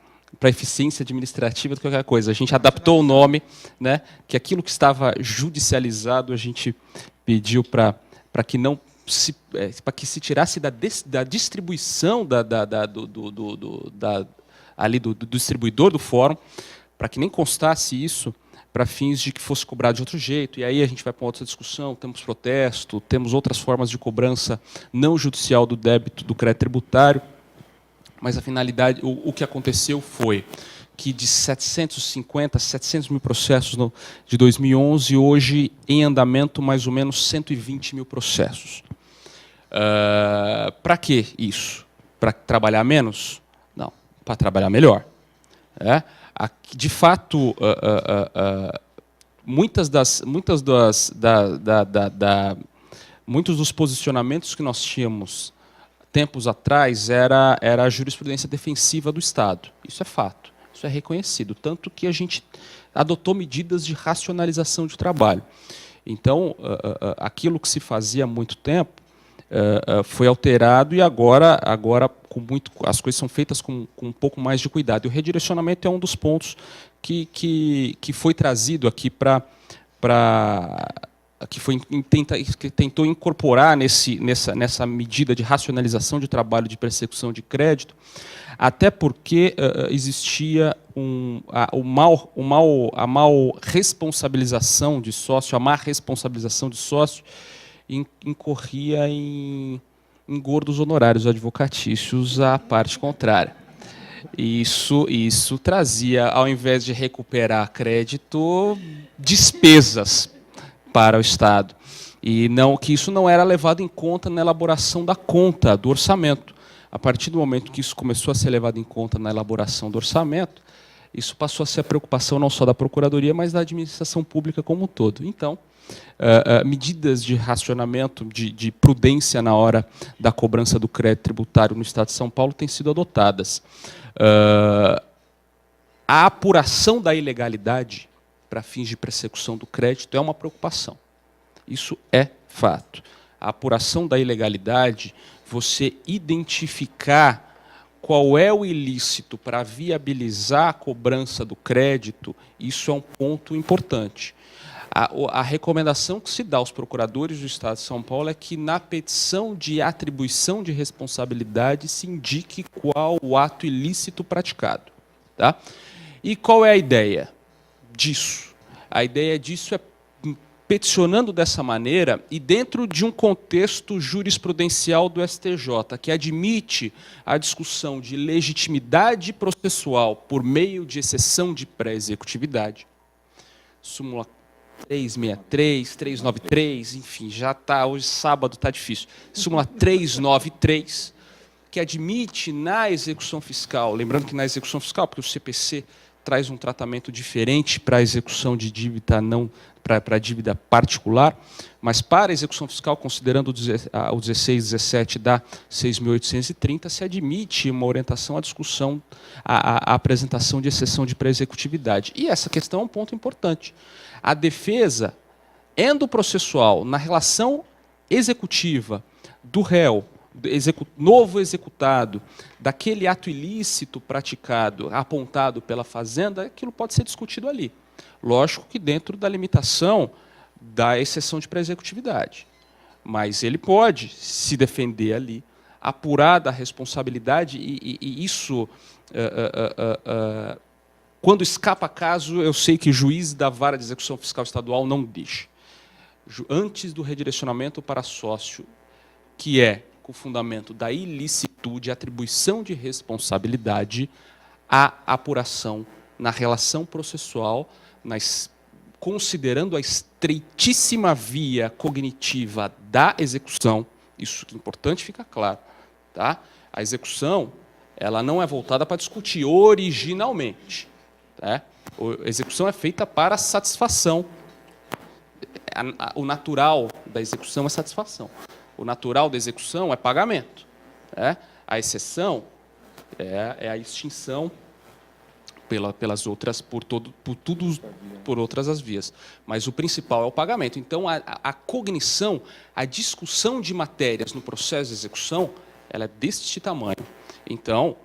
eficiência administrativa do que qualquer coisa. A gente adaptou o nome, né, que aquilo que estava judicializado, a gente pediu para que não para que se tirasse da distribuição ali do distribuidor do fórum, para que nem constasse isso, para fins de que fosse cobrado de outro jeito. E aí a gente vai para outra discussão, temos protesto, temos outras formas de cobrança não judicial do débito do crédito tributário, mas a finalidade, o que aconteceu foi que de 700 mil processos de 2011, hoje em andamento mais ou menos 120 mil processos. Para que isso? Para trabalhar menos? Não, para trabalhar melhor. De fato, muitos dos posicionamentos que nós tínhamos tempos atrás era a jurisprudência defensiva do Estado. Isso é fato, isso é reconhecido, tanto que a gente adotou medidas de racionalização de trabalho. Então, aquilo que se fazia há muito tempo foi alterado e agora as coisas são feitas com um pouco mais de cuidado. E o redirecionamento é um dos pontos que foi trazido aqui que tentou incorporar nessa medida de racionalização de trabalho de persecução de crédito, até porque existia a mal responsabilização de sócio, a má responsabilização de sócio, incorria em gordos honorários advocatícios à parte contrária. Isso trazia, ao invés de recuperar crédito, despesas para o Estado. E que isso não era levado em conta na elaboração da conta, do orçamento. A partir do momento que isso começou a ser levado em conta na elaboração do orçamento, isso passou a ser a preocupação não só da Procuradoria, mas da administração pública como um todo. Então, medidas de racionamento, de prudência na hora da cobrança do crédito tributário no Estado de São Paulo têm sido adotadas. A apuração da ilegalidade para fins de persecução do crédito é uma preocupação. Isso é fato. A apuração da ilegalidade, você identificar qual é o ilícito para viabilizar a cobrança do crédito, isso é um ponto importante. A recomendação que se dá aos procuradores do Estado de São Paulo é que, na petição de atribuição de responsabilidade, se indique qual o ato ilícito praticado. Tá? E qual é a ideia disso? A ideia disso é peticionando dessa maneira e dentro de um contexto jurisprudencial do STJ, que admite a discussão de legitimidade processual por meio de exceção de pré-executividade, súmula 363, 393, enfim, já está, hoje sábado está difícil, súmula 393, que admite na execução fiscal, lembrando que na execução fiscal, porque o CPC traz um tratamento diferente para a execução de dívida, não para a dívida particular, mas para a execução fiscal, considerando o 16 e 17 da 6.830, se admite uma orientação à discussão, à apresentação de exceção de pré-executividade. E essa questão é um ponto importante. A defesa endoprocessual na relação executiva do réu, novo executado, daquele ato ilícito praticado, apontado pela Fazenda, aquilo pode ser discutido ali. Lógico que dentro da limitação da exceção de pré-executividade. Mas ele pode se defender ali, apurar da responsabilidade, e isso, quando escapa caso, eu sei que juiz da vara de execução fiscal estadual não deixa. Antes do redirecionamento para sócio, que é com o fundamento da ilicitude, atribuição de responsabilidade, a apuração na relação processual, considerando a estreitíssima via cognitiva da execução, isso que é importante ficar claro. Tá? A execução ela não é voltada para discutir originalmente. Tá? A execução é feita para satisfação. O natural da execução é satisfação. O natural da execução é pagamento. Tá? A exceção é a extinção pelas outras, por outras as vias. Mas o principal é o pagamento. Então, a cognição, a discussão de matérias no processo de execução, ela é deste tamanho. Então,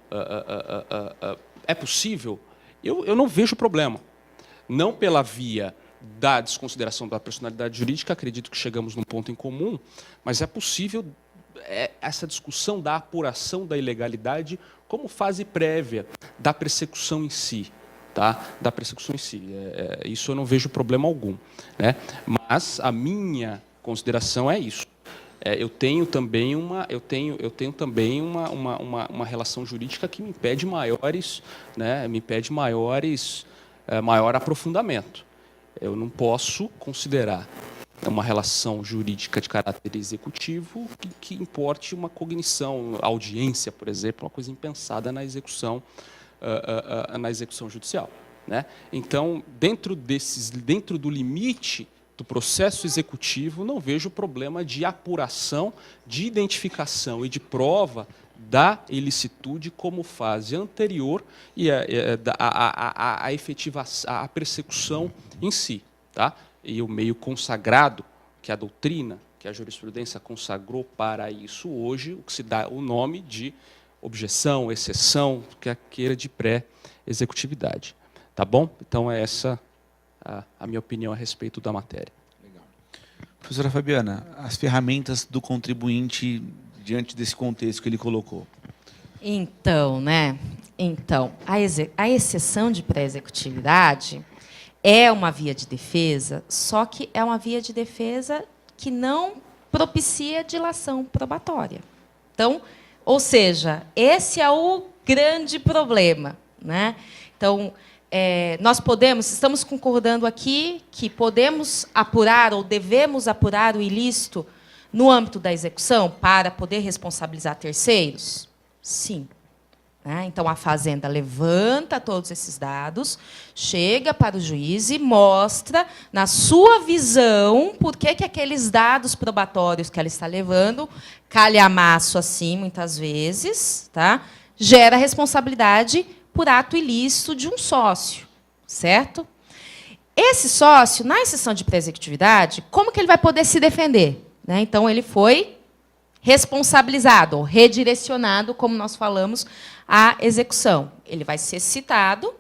é possível? Eu não vejo problema. Não pela via da desconsideração da personalidade jurídica, acredito que chegamos num ponto em comum, mas é possível essa discussão da apuração da ilegalidade como fase prévia da persecução em si. Tá? Da persecução em si. Isso eu não vejo problema algum. Né? Mas a minha consideração é isso. Eu tenho também uma relação jurídica que me impede maiores, né, maior aprofundamento. Eu não posso considerar uma relação jurídica de caráter executivo que importe uma cognição, audiência, por exemplo, uma coisa impensada na execução judicial. Né? Então, dentro do limite do processo executivo, não vejo problema de apuração, de identificação e de prova da ilicitude como fase anterior e a persecução em si. Tá? E o meio consagrado, que a doutrina, que a jurisprudência consagrou para isso hoje, o que se dá o nome de objeção, exceção, que é queira de pré-executividade. Tá bom? Então, é essa a minha opinião a respeito da matéria. Legal. Professora Fabiana, as ferramentas do contribuinte diante desse contexto que ele colocou. Então, né, Então, a exceção de pré-executividade é uma via de defesa, só que é uma via de defesa que não propicia dilação probatória. Então, ou seja, esse é o grande problema, né? Então, nós estamos concordando aqui que podemos apurar ou devemos apurar o ilícito no âmbito da execução para poder responsabilizar terceiros? Sim. Então, a Fazenda levanta todos esses dados, chega para o juiz e mostra, na sua visão, por que aqueles dados probatórios que ela está levando, calhamaço assim, muitas vezes, tá? Gera responsabilidade por ato ilícito de um sócio, certo? Esse sócio, na exceção de pré-executividade, como que ele vai poder se defender? Então, ele foi responsabilizado, ou redirecionado, como nós falamos, à execução. Ele vai ser citado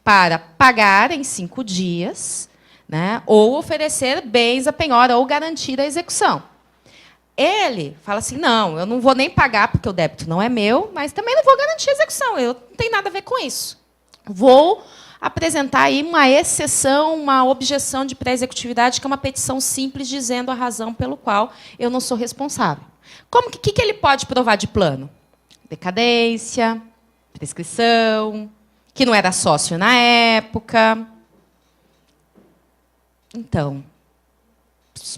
para pagar em 5 dias, ou oferecer bens à penhora, ou garantir a execução. Ele fala assim, não, eu não vou nem pagar, porque o débito não é meu, mas também não vou garantir a execução, eu não tenho nada a ver com isso. Vou apresentar aí uma exceção, uma objeção de pré-executividade, que é uma petição simples dizendo a razão pelo qual eu não sou responsável. O que ele pode provar de plano? Decadência, prescrição, que não era sócio na época. Então,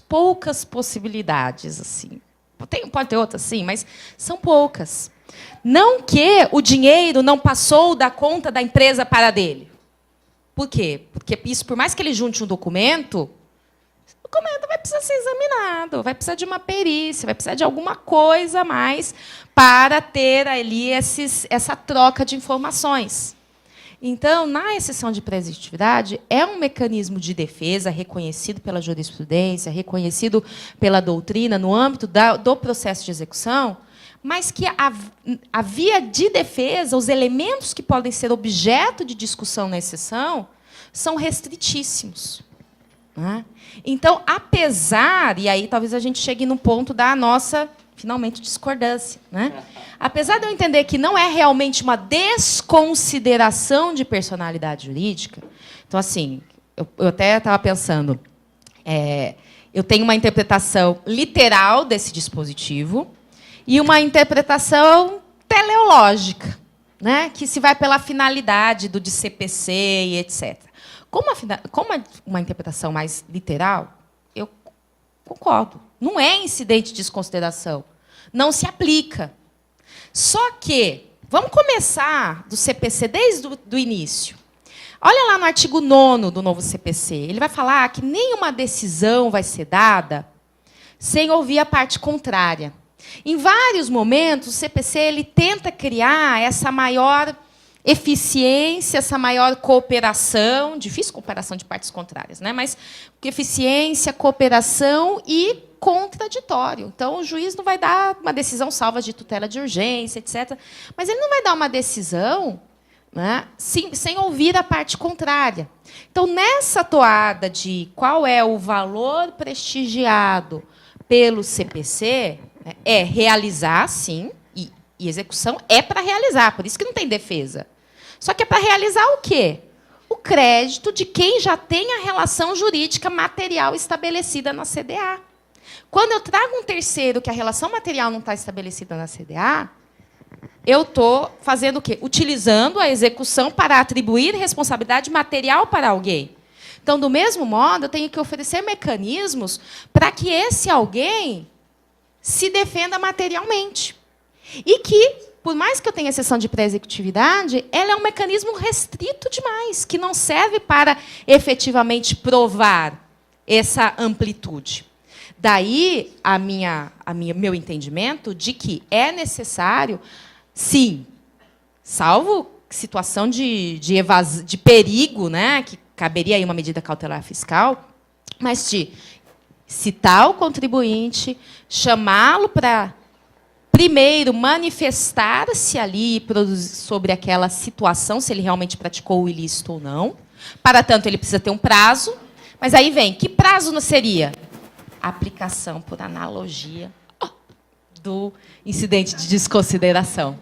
poucas possibilidades, assim. Pode ter outras, sim, mas são poucas. Não que o dinheiro não passou da conta da empresa para dele. Por quê? Porque isso, por mais que ele junte um documento, o documento vai precisar ser examinado, vai precisar de uma perícia, vai precisar de alguma coisa a mais para ter ali essa troca de informações. Então, na exceção de pré-executividade, é um mecanismo de defesa reconhecido pela jurisprudência, reconhecido pela doutrina no âmbito do processo de execução, mas que a via de defesa, os elementos que podem ser objeto de discussão na exceção, são restritíssimos. Então, apesar, e aí talvez a gente chegue no ponto da nossa, finalmente, discordância. Apesar de eu entender que não é realmente uma desconsideração de personalidade jurídica, então, assim, eu até estava pensando, eu tenho uma interpretação literal desse dispositivo e uma interpretação teleológica, que se vai pela finalidade do CPC e etc. Como uma interpretação mais literal, eu concordo. Não é incidente de desconsideração. Não se aplica. Só que, vamos começar do CPC desde o início. Olha lá no artigo 9º do novo CPC. Ele vai falar que nenhuma decisão vai ser dada sem ouvir a parte contrária. Em vários momentos, o CPC ele tenta criar essa maior eficiência, essa maior cooperação, difícil cooperação de partes contrárias, mas eficiência, cooperação e contraditório. Então, o juiz não vai dar uma decisão salva de tutela de urgência, etc. Mas ele não vai dar uma decisão sem ouvir a parte contrária. Então, nessa toada de qual é o valor prestigiado pelo CPC, é realizar, sim, e execução é para realizar, por isso que não tem defesa. Só que é para realizar o quê? O crédito de quem já tem a relação jurídica material estabelecida na CDA. Quando eu trago um terceiro que a relação material não está estabelecida na CDA, eu estou fazendo o quê? Utilizando a execução para atribuir responsabilidade material para alguém. Então, do mesmo modo, eu tenho que oferecer mecanismos para que esse alguém se defenda materialmente. E que, por mais que eu tenha exceção de pré-executividade, ela é um mecanismo restrito demais, que não serve para efetivamente provar essa amplitude. Daí meu entendimento de que é necessário, sim, salvo situação de perigo, que caberia aí uma medida cautelar fiscal, mas de citar o contribuinte, chamá-lo para, primeiro, manifestar-se ali sobre aquela situação, se ele realmente praticou o ilícito ou não. Para tanto, ele precisa ter um prazo. Mas aí vem, que prazo não seria? Aplicação por analogia do incidente de desconsideração.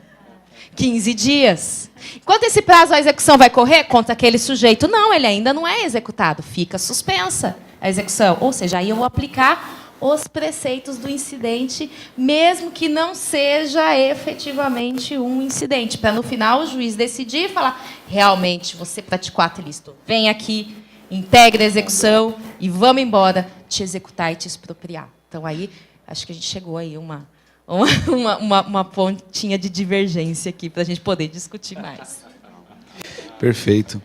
15 dias. Enquanto esse prazo, a execução vai correr contra aquele sujeito? Não, ele ainda não é executado. Fica suspensa a execução. Ou seja, aí eu vou aplicar os preceitos do incidente, mesmo que não seja efetivamente um incidente, para no final o juiz decidir e falar, realmente você praticou ato ilícito, vem aqui, integre a execução e vamos embora te executar e te expropriar. Então aí, acho que a gente chegou aí uma pontinha de divergência aqui para a gente poder discutir mais. Perfeito.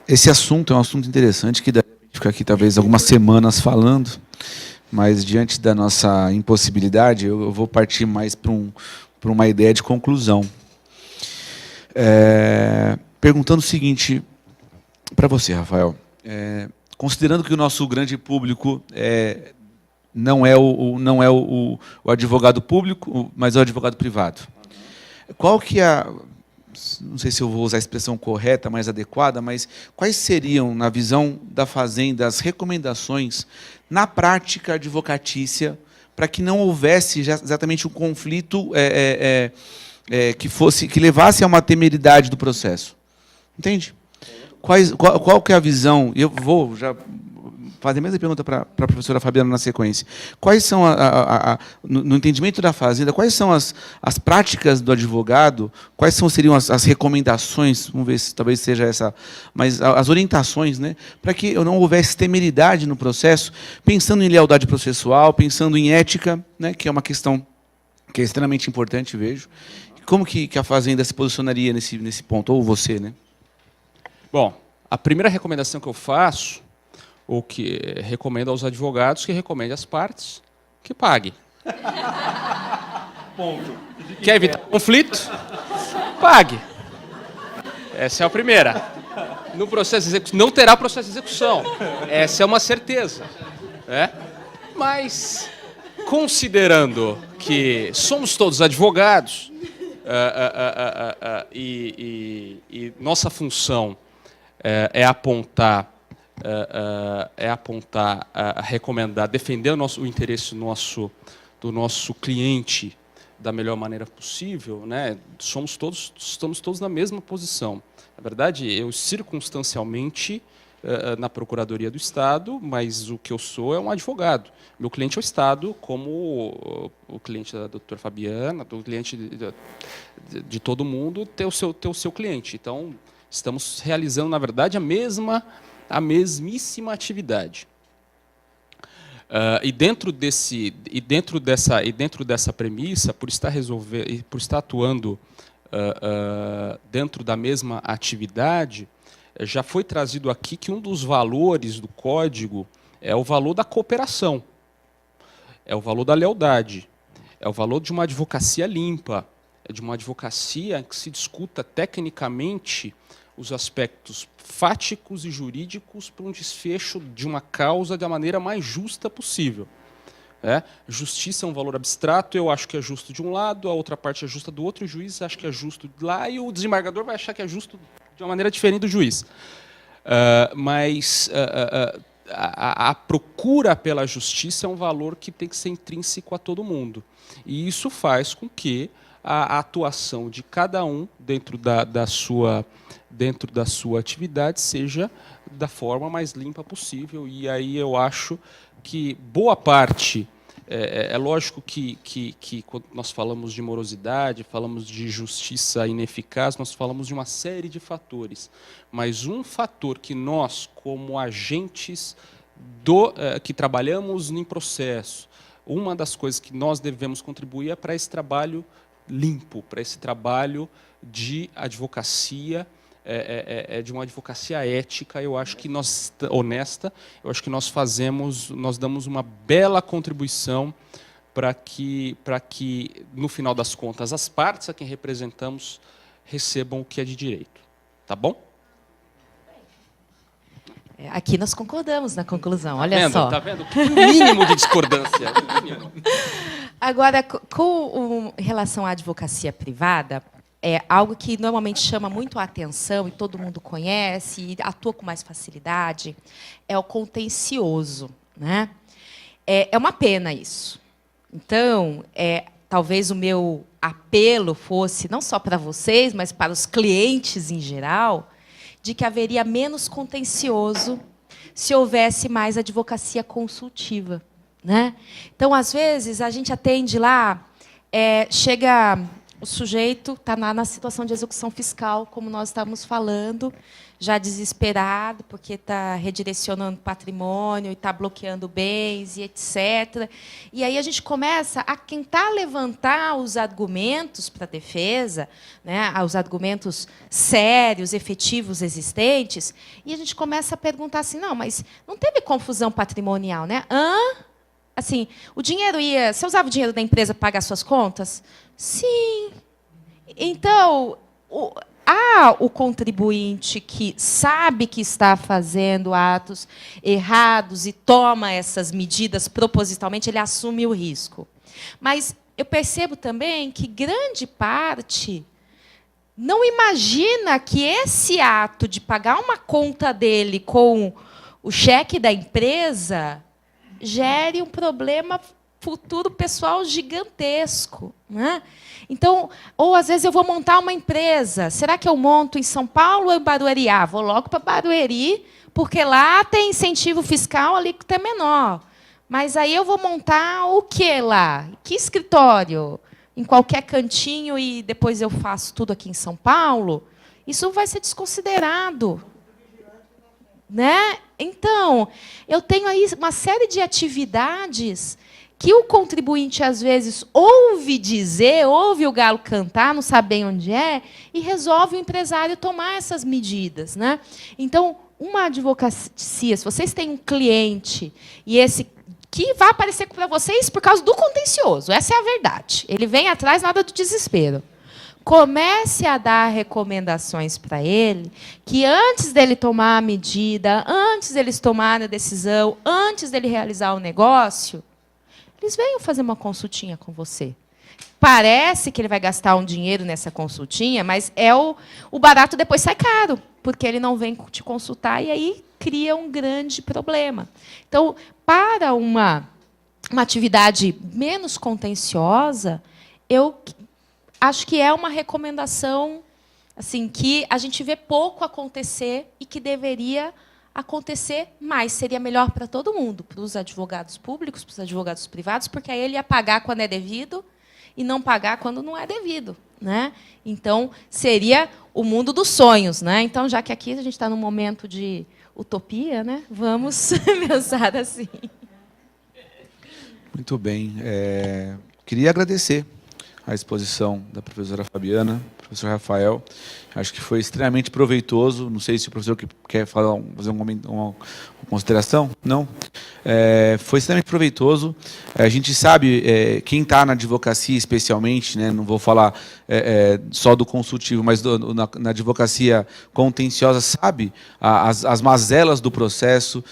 Esse assunto é um assunto interessante que deve ficar aqui talvez algumas semanas falando, mas diante da nossa impossibilidade, eu vou partir mais para uma ideia de conclusão. Perguntando o seguinte para você, Rafael. Considerando que o nosso grande público não é o advogado público, mas é o advogado privado. Qual que é não sei se eu vou usar a expressão correta, mais adequada, mas quais seriam, na visão da Fazenda, as recomendações na prática advocatícia para que não houvesse exatamente um conflito que levasse a uma temeridade do processo? Entende? Qual que é a visão? Eu vou já fazer a mesma pergunta para a professora Fabiana na sequência. Quais são, no entendimento da Fazenda, quais são as práticas do advogado, seriam as recomendações, vamos ver se talvez seja essa, mas as orientações, né, para que eu não houvesse temeridade no processo, pensando em lealdade processual, pensando em ética, né, que é uma questão que é extremamente importante, vejo. Como que a Fazenda se posicionaria nesse ponto, ou você, né? Bom, a primeira recomendação que eu faço, ou que recomendo aos advogados, que recomende às partes que pague. Ponto. Quer evitar conflito? Pague. Essa é a primeira. No processo de execução, não terá processo de execução. Essa é uma certeza. Mas, considerando que somos todos advogados, e nossa função é apontar, recomendar, defender o interesse do nosso cliente da melhor maneira possível, né? Estamos todos na mesma posição. Na verdade, eu circunstancialmente na Procuradoria do Estado, mas o que eu sou é um advogado. Meu cliente é o Estado, como o cliente da doutora Fabiana, do cliente de todo mundo, tem o seu cliente. Então, estamos realizando, na verdade, a mesmíssima atividade. E dentro dessa premissa, por estar atuando dentro da mesma atividade, já foi trazido aqui que um dos valores do código é o valor da cooperação, é o valor da lealdade, é o valor de uma advocacia limpa, é de uma advocacia que se discuta tecnicamente os aspectos fáticos e jurídicos para um desfecho de uma causa da maneira mais justa possível. Justiça é um valor abstrato, eu acho que é justo de um lado, a outra parte é justa do outro, o juiz acha que é justo de lá, e o desembargador vai achar que é justo de uma maneira diferente do juiz. Mas a procura pela justiça é um valor que tem que ser intrínseco a todo mundo. E isso faz com que a atuação de cada um dentro da sua atividade seja da forma mais limpa possível. E aí eu acho que boa parte, é lógico que quando nós falamos de morosidade, falamos de justiça ineficaz, nós falamos de uma série de fatores. Mas um fator que nós, como agentes que trabalhamos em processo, uma das coisas que nós devemos contribuir é para esse trabalho limpo, para esse trabalho de advocacia, de uma advocacia ética, eu acho que honesta, eu acho que nós damos uma bela contribuição para que, no final das contas, as partes a quem representamos recebam o que é de direito. Tá bom? Aqui nós concordamos na conclusão, olha só. Tá vendo? O mínimo de discordância. Agora, com relação à advocacia privada, algo que normalmente chama muito a atenção e todo mundo conhece e atua com mais facilidade, é o contencioso, né? É uma pena isso. Então, talvez o meu apelo fosse, não só para vocês, mas para os clientes em geral, de que haveria menos contencioso se houvesse mais advocacia consultiva, né? Então, às vezes, a gente atende lá, chega o sujeito, está na situação de execução fiscal, como nós estávamos falando, já desesperado, porque está redirecionando patrimônio e está bloqueando bens e etc. E aí a gente começa a tentar levantar os argumentos para a defesa, né, os argumentos sérios, efetivos, existentes, e a gente começa a perguntar assim, não, mas não teve confusão patrimonial, né? Assim, o dinheiro ia... Você usava o dinheiro da empresa para pagar suas contas? Sim. Então, o contribuinte que sabe que está fazendo atos errados e toma essas medidas propositalmente, ele assume o risco. Mas eu percebo também que grande parte não imagina que esse ato de pagar uma conta dele com o cheque da empresa gere um problema futuro pessoal gigantesco, né? Então, ou às vezes eu vou montar uma empresa. Será que eu monto em São Paulo ou em Barueri? Vou logo para Barueri, porque lá tem incentivo fiscal, ali que é menor. Mas aí eu vou montar o quê lá? Que escritório? Em qualquer cantinho e depois eu faço tudo aqui em São Paulo? Isso vai ser desconsiderado, né? Então, eu tenho aí uma série de atividades que o contribuinte, às vezes, ouve dizer, ouve o galo cantar, não sabe bem onde é, e resolve o empresário tomar essas medidas, né? Então, uma advocacia, se vocês têm um cliente, e esse que vai aparecer para vocês por causa do contencioso, essa é a verdade. Ele vem atrás, nada do desespero. Comece a dar recomendações para ele, que antes dele tomar a medida, antes deles tomarem a decisão, antes dele realizar o negócio, eles venham fazer uma consultinha com você. Parece que ele vai gastar um dinheiro nessa consultinha, mas o barato depois sai caro, porque ele não vem te consultar e aí cria um grande problema. Então, para uma atividade menos contenciosa, eu acho que é uma recomendação assim, que a gente vê pouco acontecer e que deveria acontecer mais. Seria melhor para todo mundo, para os advogados públicos, para os advogados privados, porque aí ele ia pagar quando é devido e não pagar quando não é devido, né? Então, seria o mundo dos sonhos, né? Então, já que aqui a gente está num momento de utopia, né? Vamos pensar assim. Muito bem. Queria agradecer a exposição da professora Fabiana, professor Rafael. Acho que foi extremamente proveitoso. Não sei se o professor quer fazer uma consideração. Não? Foi extremamente proveitoso. A gente sabe, quem está na advocacia especialmente, né, não vou falar só do consultivo, mas na advocacia contenciosa, sabe as mazelas do processo.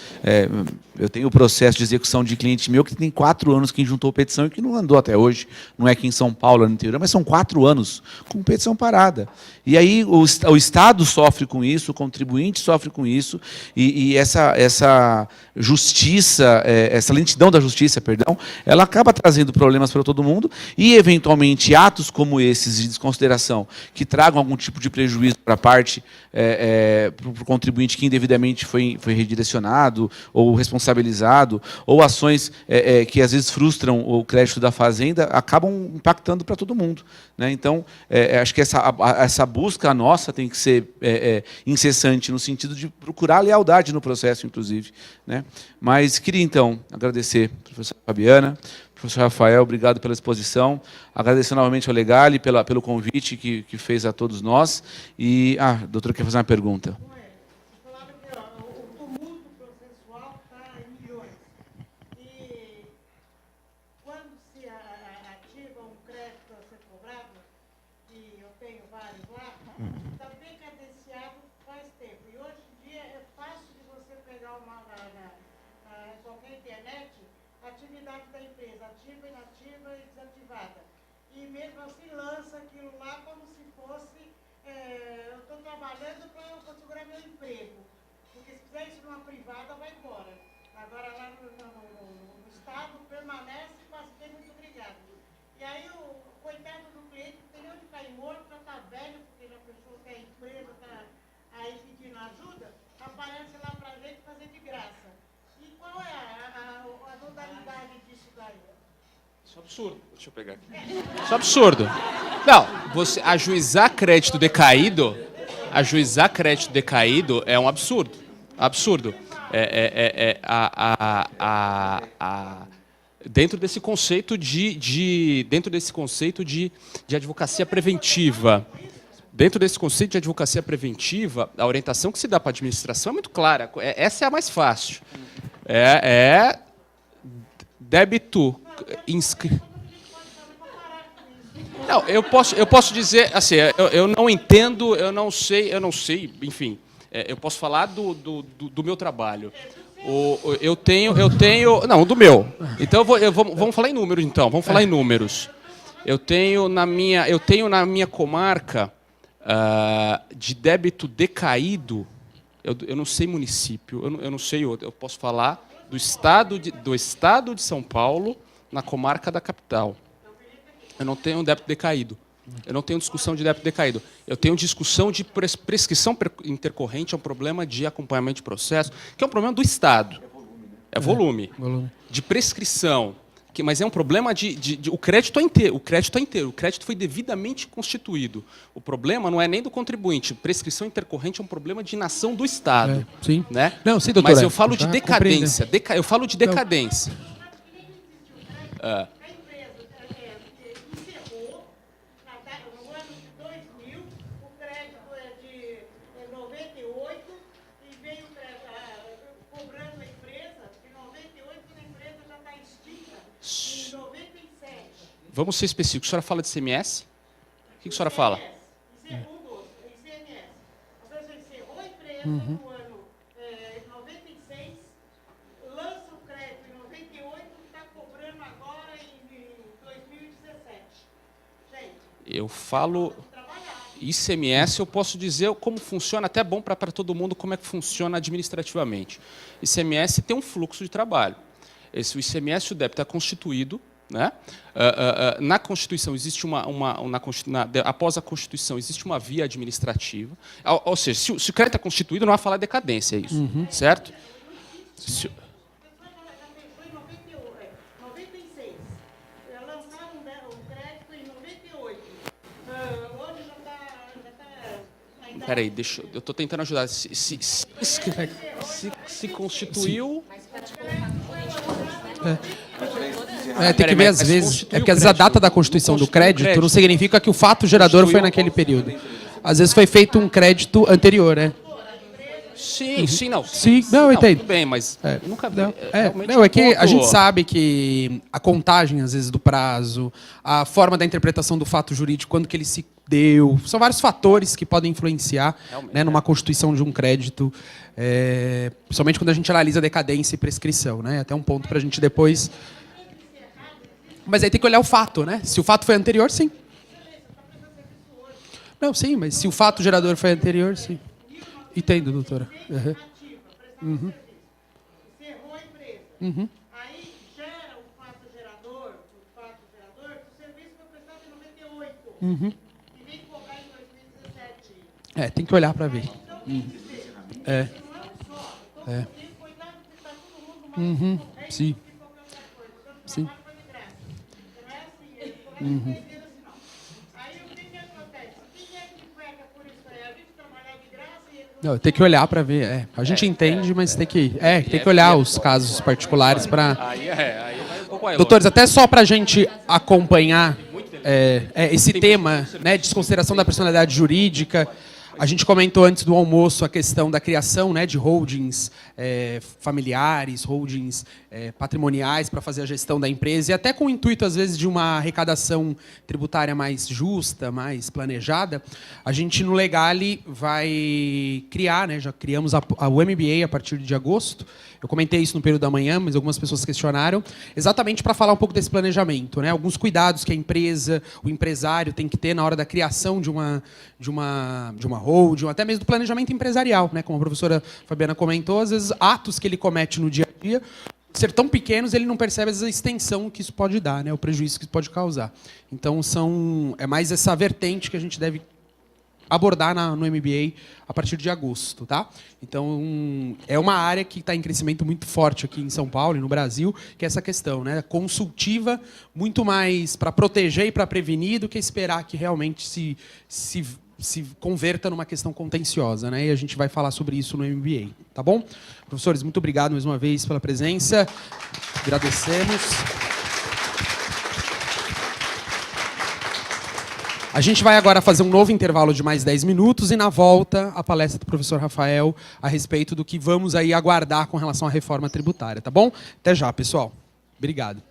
Eu tenho o processo de execução de cliente meu que tem 4 anos que juntou petição e que não andou até hoje. Não é aqui em São Paulo, no interior, mas são 4 anos com petição parada. E aí o Estado sofre com isso, o contribuinte sofre com isso, e essa justiça, essa lentidão da justiça, perdão, ela acaba trazendo problemas para todo mundo, e, eventualmente, atos como esses de desconsideração, que tragam algum tipo de prejuízo para a parte, para o contribuinte que indevidamente foi redirecionado ou responsabilizado, ou ações que, às vezes, frustram o crédito da fazenda, acabam impactando para todo mundo, né? Então, acho que essa busca nossa tem que ser incessante, no sentido de procurar lealdade no processo, inclusive, né? Mas queria, então, agradecer a professora Fabiana, professor Rafael, obrigado pela exposição, agradecer novamente ao Legale pelo convite que fez a todos nós. E, doutora, quer fazer uma pergunta? atividade da empresa, ativa, inativa e desativada. E mesmo assim lança aquilo lá como se fosse, eu estou trabalhando para segurar meu emprego. Porque se fizer isso numa privada, vai embora. Agora lá no Estado permanece e faz bem, muito obrigado. E aí o em morto, já está velho, porque já pensou que a empresa está aí pedindo ajuda, aparece lá para a gente fazer de graça. E qual é a modalidade disso daí? Isso é absurdo. Deixa eu pegar aqui. Isso é absurdo. Não, você ajuizar crédito decaído é um absurdo. Absurdo. Dentro desse conceito de advocacia preventiva. Dentro desse conceito de advocacia preventiva, a orientação que se dá para a administração é muito clara. Essa é a mais fácil. Débito inscrito. Não, eu posso dizer, assim, eu não entendo, eu não sei, enfim, eu posso falar do meu trabalho. Eu tenho, não, do meu. Então vamos falar em números, então, vamos falar em números. Eu tenho na minha comarca de débito decaído, eu não sei município, eu não sei outro, eu posso falar do estado de São Paulo, na comarca da capital. Eu não tenho débito decaído. Eu não tenho discussão de débito decaído. Eu tenho discussão de prescrição intercorrente, é um problema de acompanhamento de processo, que é um problema do Estado. É volume. De prescrição. Mas é um problema o crédito é inteiro. O crédito foi devidamente constituído. O problema não é nem do contribuinte. Prescrição intercorrente é um problema de inação do Estado. Sim. Né? Não, sim, doutora. Mas eu falo de decadência. Eu falo de decadência. A empresa encerrou, no ano de 2000, o crédito é de 98 e veio cobrando a empresa, de 98 a empresa já está extinta, em 97. Vamos ser específicos. A senhora fala de ICMS? O que a senhora fala? Encerrou ICMS. A senhora encerrou a empresa no ano 96, lança o crédito em 98 e está cobrando agora em 2017. Gente, Eu falo ICMS, eu posso dizer como funciona, até bom para todo mundo como é que funciona administrativamente. ICMS tem um fluxo de trabalho. O ICMS, o débito é constituído, né? Na Constituição existe após a Constituição existe uma via administrativa, ou seja, se o crédito é constituído, não há falar decadência, é isso, certo? já pensou em 96. Lançaram o crédito em 98. Hoje já está... Peraí, eu estou tentando ajudar. Se constituiu... Tem que ver às vezes. Porque às vezes a data da constituição do crédito não significa que o fato gerador foi naquele período. Às vezes foi feito um crédito anterior, né? Sim, não. Sim, não, eu entendo. Tudo bem, mas eu nunca vi. É que a gente sabe que a contagem, às vezes, do prazo, a forma da interpretação do fato jurídico, quando que ele se deu, são vários fatores que podem influenciar, né, numa constituição de um crédito, principalmente quando a gente analisa decadência e prescrição, né? Até um ponto para a gente depois... Mas aí tem que olhar o fato, né? Se o fato foi anterior, sim. Não, sim, mas se o fato gerador foi anterior, sim. Entendo, doutora. Encerrou a empresa. Aí gera o fato gerador, o serviço foi prestado em 98. E vem cobrar em 2017. Tem que olhar para ver. Sim. Sim. Aí o que acontece? Quem é que pega por isso aí? A gente trabalhar de graça e... Não, tem que olhar para ver. A gente entende, mas tem que olhar os casos particulares para... Aí vai um pouco mais Doutores, até só para a gente acompanhar esse tema, né, desconsideração da personalidade jurídica. A gente comentou antes do almoço a questão da criação, né, de holdings familiares, holdings patrimoniais para fazer a gestão da empresa, e até com o intuito, às vezes, de uma arrecadação tributária mais justa, mais planejada. A gente, no Legale, vai criar, né, já criamos o MBA a partir de agosto. Eu comentei isso no período da manhã, mas algumas pessoas questionaram, exatamente para falar um pouco desse planejamento, né, alguns cuidados que a empresa, o empresário tem que ter na hora da criação de uma holding, até mesmo do planejamento empresarial, né, como a professora Fabiana comentou, às vezes atos que ele comete no dia a dia, ser tão pequenos, ele não percebe a extensão que isso pode dar, né? O prejuízo que isso pode causar. Então, é mais essa vertente que a gente deve abordar no MBA a partir de agosto, tá? Então, é uma área que está em crescimento muito forte aqui em São Paulo e no Brasil, que é essa questão, né? Consultiva, muito mais para proteger e para prevenir do que esperar que realmente se converta numa questão contenciosa, né? E a gente vai falar sobre isso no MBA, tá bom? Professores, muito obrigado mais uma vez pela presença. Agradecemos. A gente vai agora fazer um novo intervalo de mais 10 minutos e, na volta, a palestra do professor Rafael a respeito do que vamos aí aguardar com relação à reforma tributária, tá bom? Até já, pessoal. Obrigado.